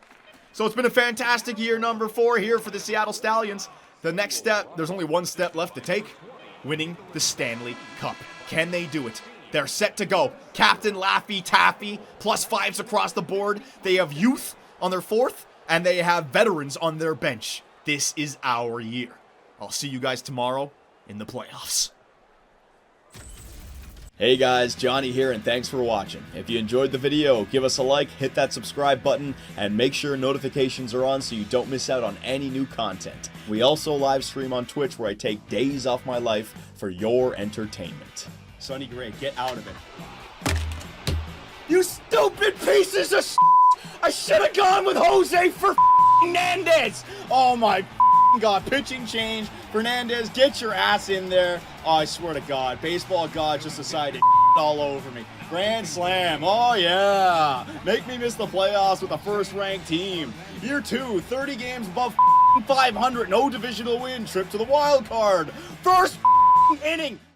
So it's been a fantastic year number 4 here for the Seattle Stallions. The next step, there's only one step left to take. Winning the Stanley Cup. Can they do it? They're set to go. Captain Laffy Taffy, +5s across the board. They have youth on their 4th, and they have veterans on their bench. This is our year. I'll see you guys tomorrow in the playoffs. Hey guys, Johnny here, and thanks for watching. If you enjoyed the video, give us a like, hit that subscribe button, and make sure notifications are on so you don't miss out on any new content. We also live stream on Twitch where I take days off my life for your entertainment. Sonny Gray, get out of it. You stupid pieces of shit! I should have gone with Jose for Fernandez! Oh my God, pitching change. Fernandez, get your ass in there. Oh, I swear to God, baseball God just decided to all over me. Grand slam, oh yeah. Make me miss the playoffs with a first-ranked team. Year 2, 30 games above 500, no divisional win, trip to the wild card. First inning.